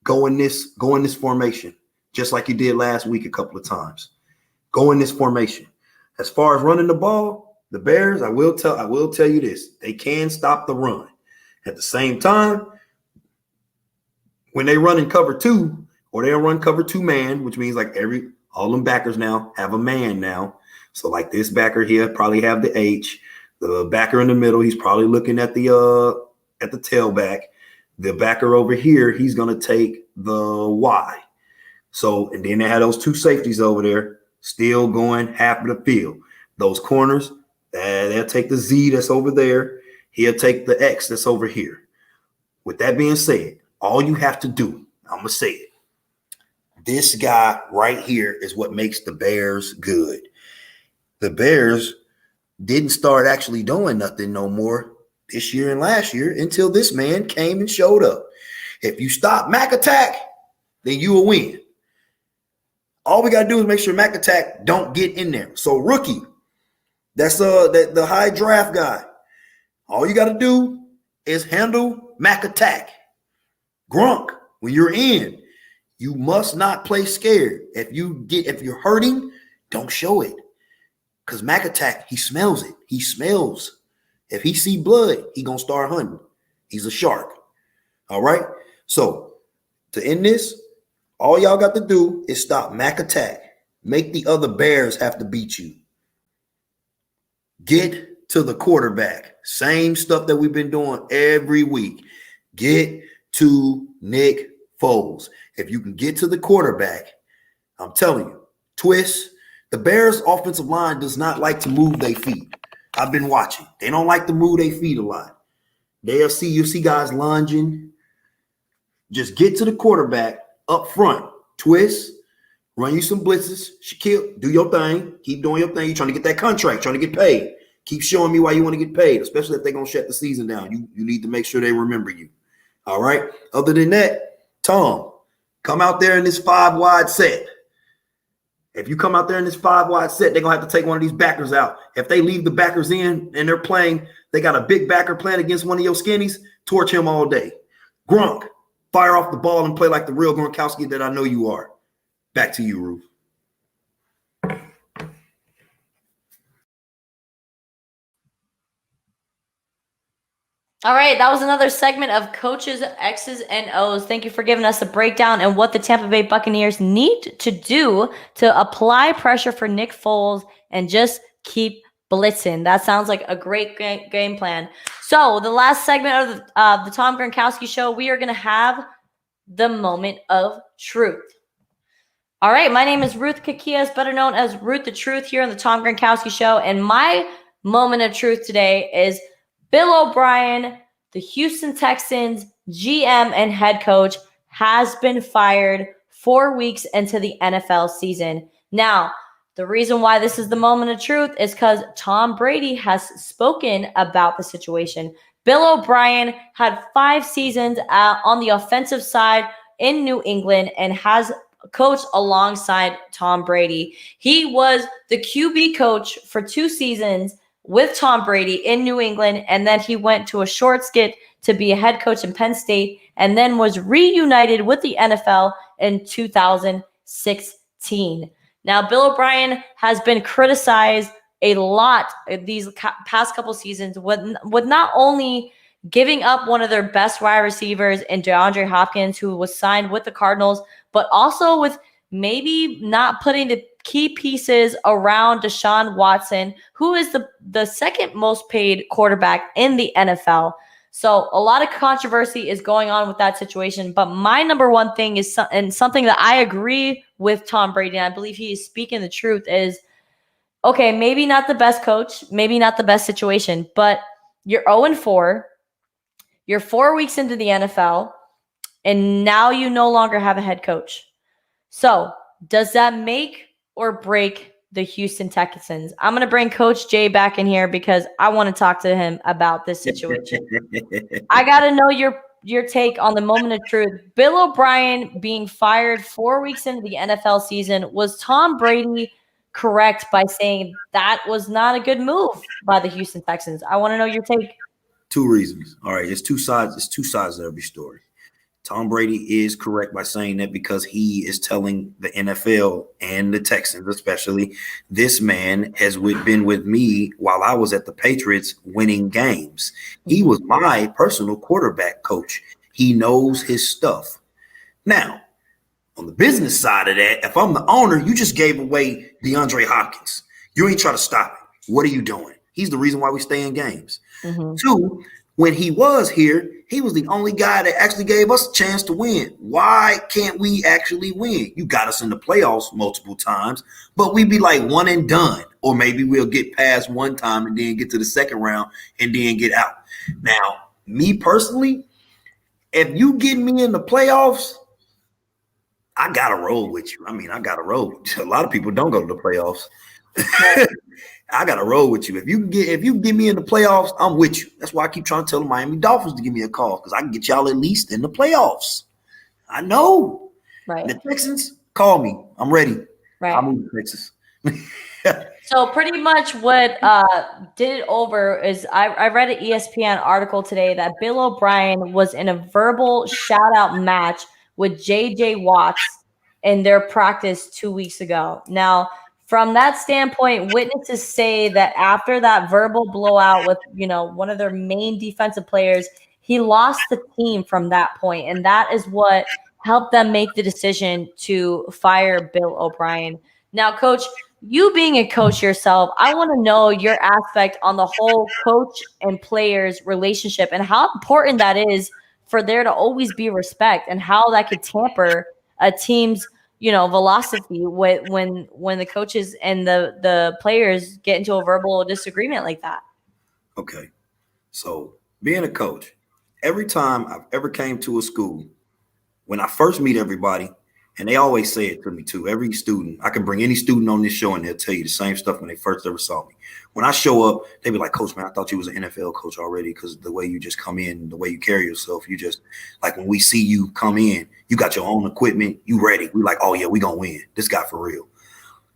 go in this formation, just like you did last week a couple of times. Go in this formation. As far as running the ball, the Bears, I will tell you this. They can stop the run. At the same time, when they run in cover 2 or they run cover 2 man, which means like all them backers now have a man now. So like this backer here probably have the H. The backer in the middle, he's probably looking at the tailback. The backer over here, he's going to take the Y. So, and then they have those 2 safeties over there still going half of the field. Those corners, they'll take the Z that's over there. He'll take the X that's over here. With that being said, all you have to do, I'm going to say it. This guy right here is what makes the Bears good. The Bears didn't start actually doing nothing no more this year and last year until this man came and showed up. If you stop Mac Attack, then you will win. All we got to do is make sure Mac Attack don't get in there. So rookie, that's the high draft guy. All you got to do is handle Mac Attack. Gronk, when you're in, you must not play scared. If you're hurting, don't show it. Because Mac Attack, he smells it. He smells. If he see blood, he gonna start hunting. He's a shark. All right? So to end this, all y'all got to do is stop Mac Attack. Make the other Bears have to beat you. Get to the quarterback. Same stuff that we've been doing every week. Get to Nick Foles. If you can get to the quarterback, I'm telling you, twist. The Bears' offensive line does not like to move their feet. I've been watching. They don't like to move their feet a lot. You'll see guys lunging. Just get to the quarterback up front. Twist. Run you some blitzes. Shaquille, do your thing. Keep doing your thing. You're trying to get that contract, trying to get paid. Keep showing me why you want to get paid, especially if they're going to shut the season down. You need to make sure they remember you. All right? Other than that, Tom, come out there in this 5-wide set. If you come out there in this 5-wide set, they're going to have to take one of these backers out. If they leave the backers in and they're playing, they got a big backer playing against one of your skinnies, torch him all day. Gronk, fire off the ball and play like the real Gronkowski that I know you are. Back to you, Ruth. All right, that was another segment of Coaches, X's, and O's. Thank you for giving us a breakdown and what the Tampa Bay Buccaneers need to do to apply pressure for Nick Foles and just keep blitzing. That sounds like a great game plan. So, the last segment of the Tom Gronkowski show, we are going to have the moment of truth. All right, my name is Ruth Kakias, better known as Ruth the Truth, here on the Tom Gronkowski show, and my moment of truth today is Bill O'Brien, the Houston Texans GM and head coach, has been fired 4 weeks into the NFL season. Now, the reason why this is the moment of truth is because Tom Brady has spoken about the situation. Bill O'Brien had 5 seasons on the offensive side in New England and has coached alongside Tom Brady. He was the QB coach for 2 seasons with Tom Brady in New England, and then he went to a short skit to be a head coach in Penn State, and then was reunited with the NFL in 2016. Now, Bill O'Brien has been criticized a lot these past couple seasons with not only giving up one of their best wide receivers in DeAndre Hopkins, who was signed with the Cardinals, but also with maybe not putting the key pieces around Deshaun Watson, who is the second most paid quarterback in the NFL. So a lot of controversy is going on with that situation. But my number one thing is and something that I agree with Tom Brady, and I believe he is speaking the truth, is okay, maybe not the best coach, maybe not the best situation, but you're 0-4. You're 4 weeks into the NFL, and now you no longer have a head coach. So, does that make or break the Houston Texans? I'm going to bring Coach Jay back in here because I want to talk to him about this situation. I got to know your take on the moment of truth. Bill O'Brien being fired 4 weeks into the NFL season. Was Tom Brady correct by saying that was not a good move by the Houston Texans? I want to know your take. 2 reasons. All right, it's two sides. It's 2 sides of every story. Tom Brady is correct by saying that because he is telling the NFL and the Texans especially, this man has been with me while I was at the Patriots winning games. He was my personal quarterback coach. He knows his stuff. Now, on the business side of that, if I'm the owner, you just gave away DeAndre Hopkins. You ain't trying to stop him. What are you doing? He's the reason why we stay in games. Mm-hmm. 2, when he was here, he was the only guy that actually gave us a chance to win. Why can't we actually win? You got us in the playoffs multiple times, but we'd be like one and done. Or maybe we'll get past one time and then get to the second round and then get out. Now, me personally, if you get me in the playoffs, I got to roll with you. I mean, I got to roll. A lot of people don't go to the playoffs. I got to roll with you. If you get me in the playoffs, I'm with you. That's why I keep trying to tell the Miami Dolphins to give me a call because I can get y'all at least in the playoffs. I know. Right. The Texans, call me. I'm ready. Right. I'll move to Texas. So pretty much what did it over is I read an ESPN article today that Bill O'Brien was in a verbal shout-out match with J.J. Watts in their practice 2 weeks ago. Now, from that standpoint, witnesses say that after that verbal blowout with, one of their main defensive players, he lost the team from that point. And that is what helped them make the decision to fire Bill O'Brien. Now, Coach, you being a coach yourself, I want to know your aspect on the whole coach and players relationship and how important that is for there to always be respect and how that could tamper a team's velocity when the coaches and the players get into a verbal disagreement like that. Okay. So being a coach, every time I've ever came to a school, when I first meet everybody, and they always say it to me too, every student, I can bring any student on this show and they'll tell you the same stuff when they first ever saw me. When I show up, they be like, Coach, man, I thought you was an NFL coach already because the way you just come in, the way you carry yourself, you just, like when we see you come in, you got your own equipment, you ready. We like, oh yeah, we gonna win. This guy for real.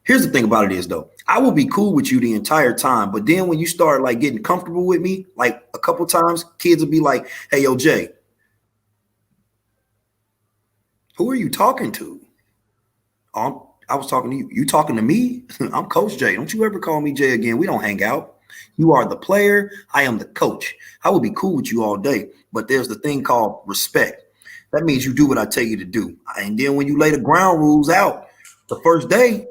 Here's the thing about it is though, I will be cool with you the entire time, but then when you start like getting comfortable with me, like a couple times, kids will be like, hey, yo, Jay, who are you talking to? I was talking to you. You talking to me? I'm Coach Jay. Don't you ever call me Jay again. We don't hang out. You are the player. I am the coach. I will be cool with you all day, but there's the thing called respect. That means you do what I tell you to do. And then when you lay the ground rules out the first day,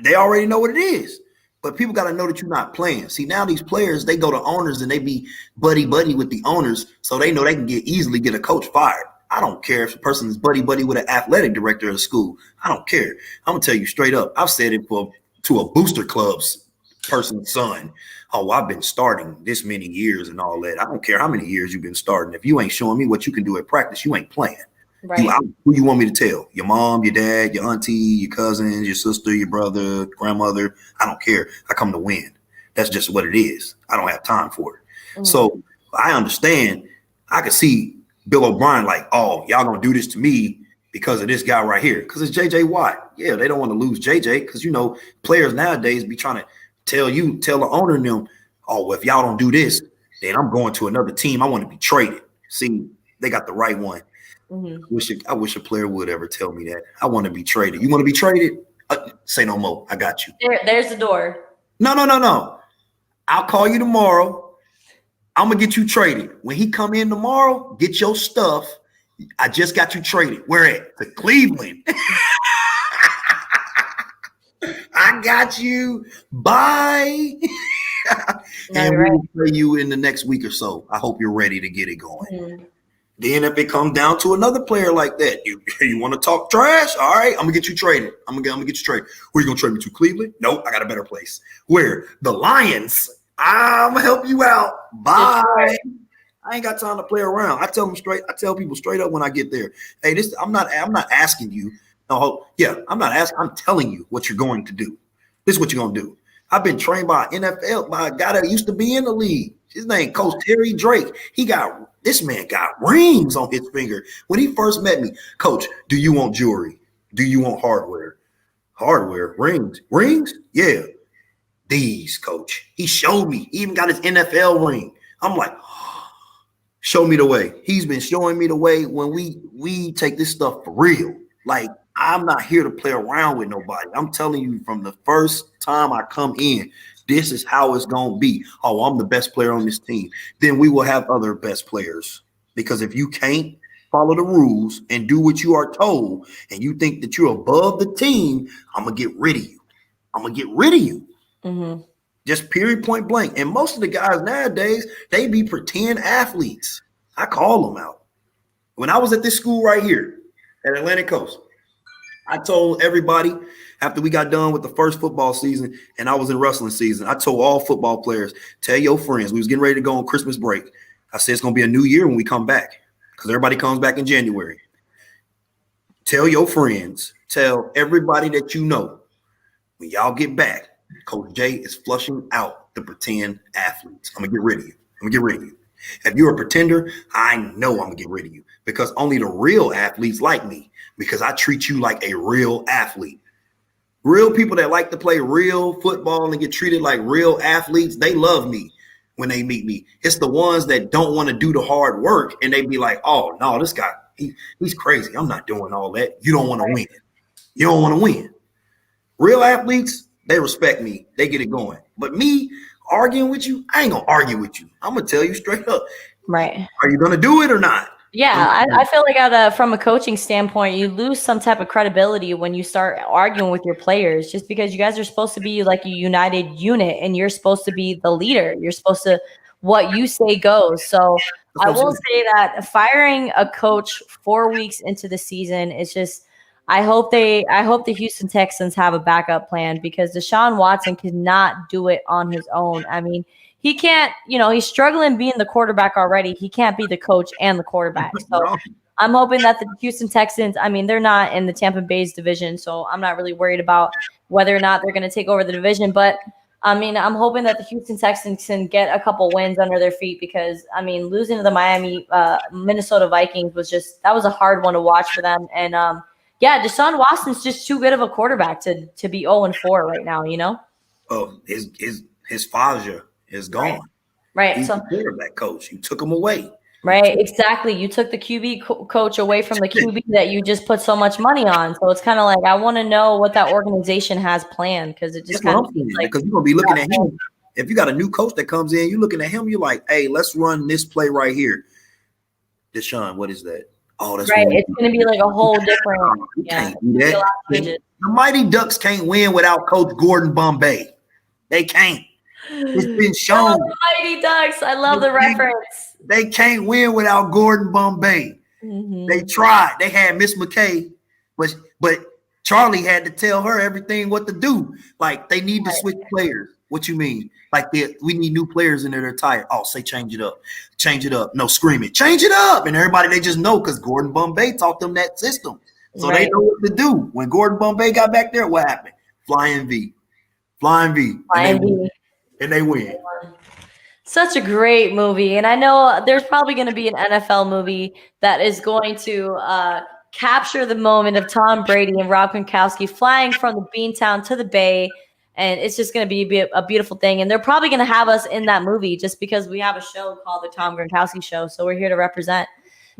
they already know what it is. But people got to know that you're not playing. See, now these players, they go to owners and they be buddy-buddy with the owners, so they know they can easily get a coach fired. I don't care if the person is buddy-buddy with an athletic director of school. I don't care. I'm going to tell you straight up. I've said it to a booster club's person's son. Oh, I've been starting this many years and all that. I don't care how many years you've been starting. If you ain't showing me what you can do at practice, you ain't playing. Right. Who you want me to tell? Your mom, your dad, your auntie, your cousins, your sister, your brother, grandmother. I don't care. I come to win. That's just what it is. I don't have time for it. Mm. So I understand. I could see Bill O'Brien like, oh, y'all going to do this to me because of this guy right here. Because it's J.J. Watt. Yeah, they don't want to lose J.J. because, players nowadays be trying to tell the owner and them, oh, well, if y'all don't do this, then I'm going to another team. I want to be traded. See, they got the right one. Mm-hmm. I wish a player would ever tell me that. I want to be traded. You want to be traded? Say no more. I got you. There's the door. No. I'll call you tomorrow. I'm going to get you traded. When he come in tomorrow, get your stuff. I just got you traded. Where at? To Cleveland. I got you. Bye. And we'll play you in the next week or so. I hope you're ready to get it going. Mm-hmm. Then if it comes down to another player like that, you want to talk trash? All right, I'm going to get you traded. I'm gonna get you traded. Where you going to trade me to? Cleveland? Nope, I got a better place. Where? The Lions. I'm going to help you out. Bye. I ain't got time to play around. I tell people straight up when I get there. Hey, I'm not asking you. No, yeah, I'm not asking. I'm telling you what you're going to do. This is what you're going to do. I've been trained by a guy that used to be in the league. His name Coach Terry Drake. This man got rings on his finger. When he first met me, Coach, do you want jewelry? Do you want hardware? Hardware, rings. Rings? Yeah. These, Coach. He showed me. He even got his NFL ring. I'm like, show me the way. He's been showing me the way when we take this stuff for real. Like, I'm not here to play around with nobody. I'm telling you from the first time I come in, this is how it's going to be. Oh, I'm the best player on this team. Then we will have other best players. Because if you can't follow the rules and do what you are told and you think that you're above the team, I'm going to get rid of you. Mm-hmm. Just period, point blank. And most of the guys nowadays, they be pretend athletes. I call them out. When I was at this school right here at Atlantic Coast, I told everybody after we got done with the first football season and I was in wrestling season, I told all football players, tell your friends, we was getting ready to go on Christmas break. I said, it's going to be a new year when we come back because everybody comes back in January. Tell your friends, tell everybody that you know, when y'all get back, Coach J is flushing out the pretend athletes. I'm going to get rid of you. If you're a pretender, I know I'm going to get rid of you because only the real athletes like me because I treat you like a real athlete. Real people that like to play real football and get treated like real athletes, they love me when they meet me. It's the ones that don't want to do the hard work and they be like, oh, no, this guy, he's crazy. I'm not doing all that. You don't want to win. You don't want to win. Real athletes, they respect me. They get it going. But me arguing with you, I ain't going to argue with you. I'm going to tell you straight up. Right. Are you going to do it or not? Yeah, I feel like from a coaching standpoint, you lose some type of credibility when you start arguing with your players just because you guys are supposed to be like a united unit and you're supposed to be the leader. You're supposed to – what you say goes. So I will say that firing a coach 4 weeks into the season is just – I hope the Houston Texans have a backup plan because Deshaun Watson cannot do it on his own. I mean – he can't, he's struggling being the quarterback already. He can't be the coach and the quarterback. So I'm hoping that the Houston Texans, they're not in the Tampa Bay's division, so I'm not really worried about whether or not they're going to take over the division. But, I'm hoping that the Houston Texans can get a couple wins under their feet because, losing to the Minnesota Vikings that was a hard one to watch for them. And, Deshaun Watson's just too good of a quarterback to be 0-4 right now, Oh, his Faja is gone. Right. He's the quarterback coach. You took him away. Right. Exactly. You took the QB coach away from the QB that you just put so much money on. So it's kind of like I want to know what that organization has planned because it just kind of like because you're gonna be looking at him. If you got a new coach that comes in, you're looking at him, you're like, hey, let's run this play right here. Deshaun, what is that? Oh, that's right. what It's going to be like a whole different. you Yeah, can't do that. The Mighty Ducks can't win without Coach Gordon Bombay. They can't. It's been shown. Oh, Mighty Ducks. I love the reference. They can't win without Gordon Bombay. Mm-hmm. They tried. They had Miss McKay, but Charlie had to tell her everything what to do. Like, they need to switch players. What you mean? Like, we need new players in there. They're tired. Oh, say change it up. Change it up. No, scream it. Change it up. And everybody, they just know because Gordon Bombay taught them that system. So they know what to do. When Gordon Bombay got back there, what happened? Flying V. And they win. Such a great movie. And I know there's probably going to be an NFL movie that is going to capture the moment of Tom Brady and Rob Gronkowski flying from the Beantown to the Bay. And it's just going to be a beautiful thing. And they're probably going to have us in that movie just because we have a show called The Tom Gronkowski Show. So we're here to represent.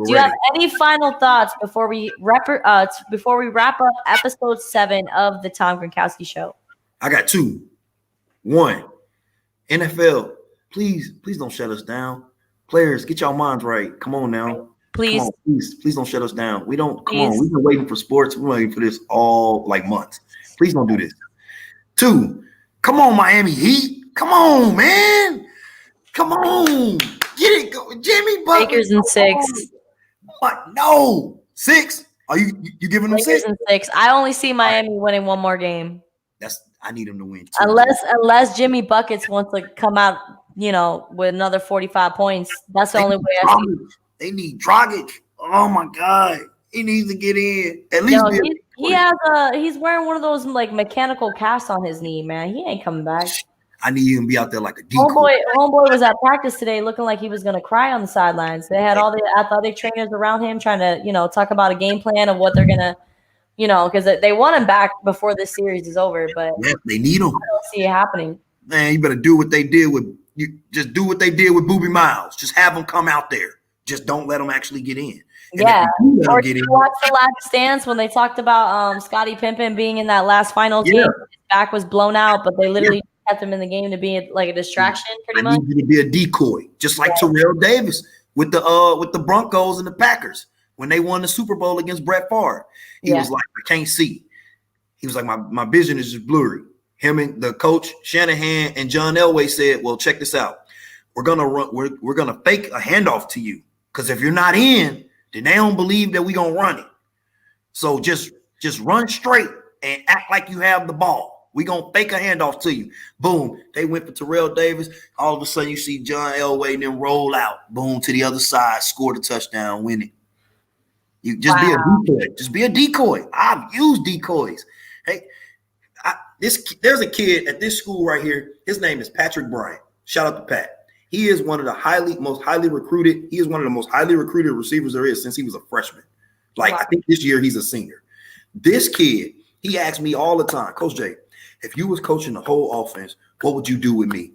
Do you have any final thoughts before we wrap up episode 7 of The Tom Gronkowski Show? I got 2. 1, NFL, please don't shut us down. Players, get y'all minds right. Come on now. Please don't shut us down. We've been waiting for sports. We're waiting for this all like months. Please don't do this. 2, come on, Miami Heat. Come on, man. Come on. Get it. Go. Jimmy Butler. Lakers in 6. What? No. 6? Are you giving them 6? Lakers in 6. I only see Miami winning one more game. I need them to win. Unless Jimmy Buckets wants to come out, with another 45 points. That's the only way I see. They need Dragic. Oh my God. He needs to get in. At least he's wearing one of those like mechanical casts on his knee, man. He ain't coming back. I need him to be out there like a decoy. Homeboy was at practice today looking like he was gonna cry on the sidelines. They had all the athletic trainers around him trying to, talk about a game plan of what they're gonna, because they want him back before this series is over. But they need him. I don't see it happening. Man, you better do what they did with just do what they did with Boobie Miles. Just have him come out there. Just don't let him actually get in. And or did you watch The Last Dance when they talked about Scottie Pippen being in that last finals game? His back was blown out, but they literally kept him in the game to be like a distraction, pretty much. Need you to be a decoy, just like Terrell Davis with the Broncos and the Packers when they won the Super Bowl against Brett Favre. He was like, I can't see. He was like, my vision is just blurry. Him and the coach Shanahan and John Elway said, well, check this out. We're gonna fake a handoff to you. Because if you're not in, then they don't believe that we're going to run it. So just run straight and act like you have the ball. We're going to fake a handoff to you. Boom. They went for Terrell Davis. All of a sudden, you see John Elway then roll out. Boom, to the other side, score the touchdown, win it. You just be a decoy. Just be a decoy. I've used decoys. Hey, there's a kid at this school right here. His name is Patrick Bryant. Shout out to Pat. He is one of the most highly recruited receivers there is since he was a freshman. I think this year he's a senior. This kid, he asked me all the time, Coach Jay, if you was coaching the whole offense, what would you do with me?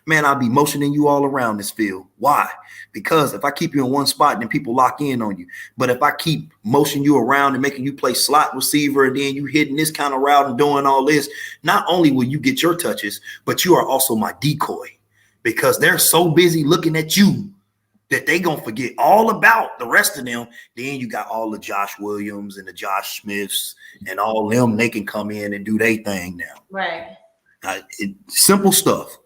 Man, I'd be motioning you all around this field. Why? Because if I keep you in one spot, then people lock in on you. But if I keep motioning you around and making you play slot receiver and then you hitting this kind of route and doing all this, not only will you get your touches, but you are also my decoy. Because they're so busy looking at you that they going to forget all about the rest of them. Then you got all the Josh Williams and the Josh Smiths and all them. They can come in and do their thing now. Right. Simple stuff.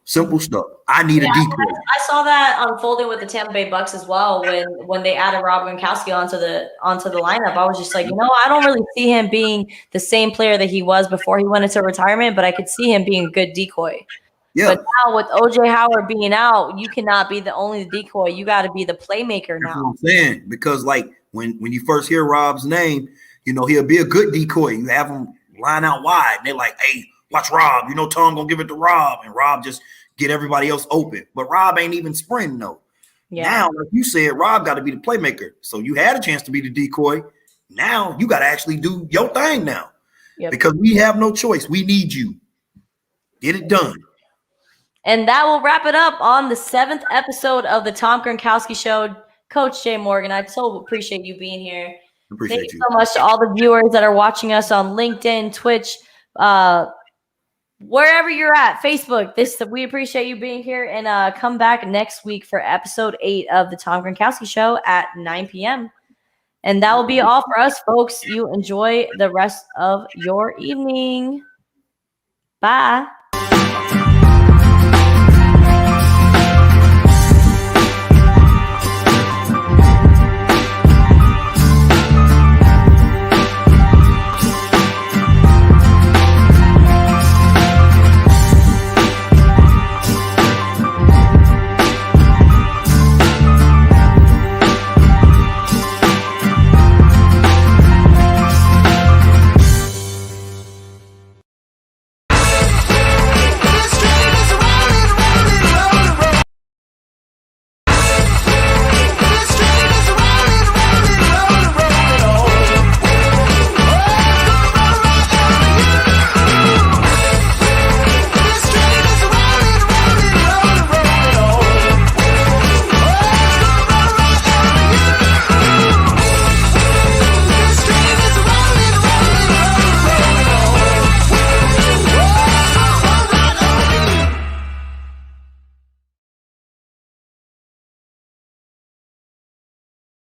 I need a decoy. I saw that unfolding with the Tampa Bay Bucks as well when they added Rob Gronkowski onto the lineup. I was just like, I don't really see him being the same player that he was before he went into retirement, but I could see him being a good decoy. Yeah. But now with OJ Howard being out, you cannot be the only decoy. You got to be the playmaker now. That's what I'm saying. Because when you first hear Rob's name, he'll be a good decoy. You have him line out wide. And they're like, hey, watch Rob. Tom gonna give it to Rob. And Rob just get everybody else open. But Rob ain't even sprinting though. Yeah. Now, like you said, Rob got to be the playmaker. So you had a chance to be the decoy. Now you got to actually do your thing now. Yep. Because we have no choice. We need you. Get it done. And that will wrap it up on the 7th episode of the Tom Gronkowski Show. Coach Jay Morgan, I so appreciate you being here. Thank you so much to all the viewers that are watching us on LinkedIn, Twitch, wherever you're at, Facebook. We appreciate you being here, and come back next week for episode 8 of the Tom Gronkowski Show at 9 p.m. And that will be all for us, folks. You enjoy the rest of your evening. Bye.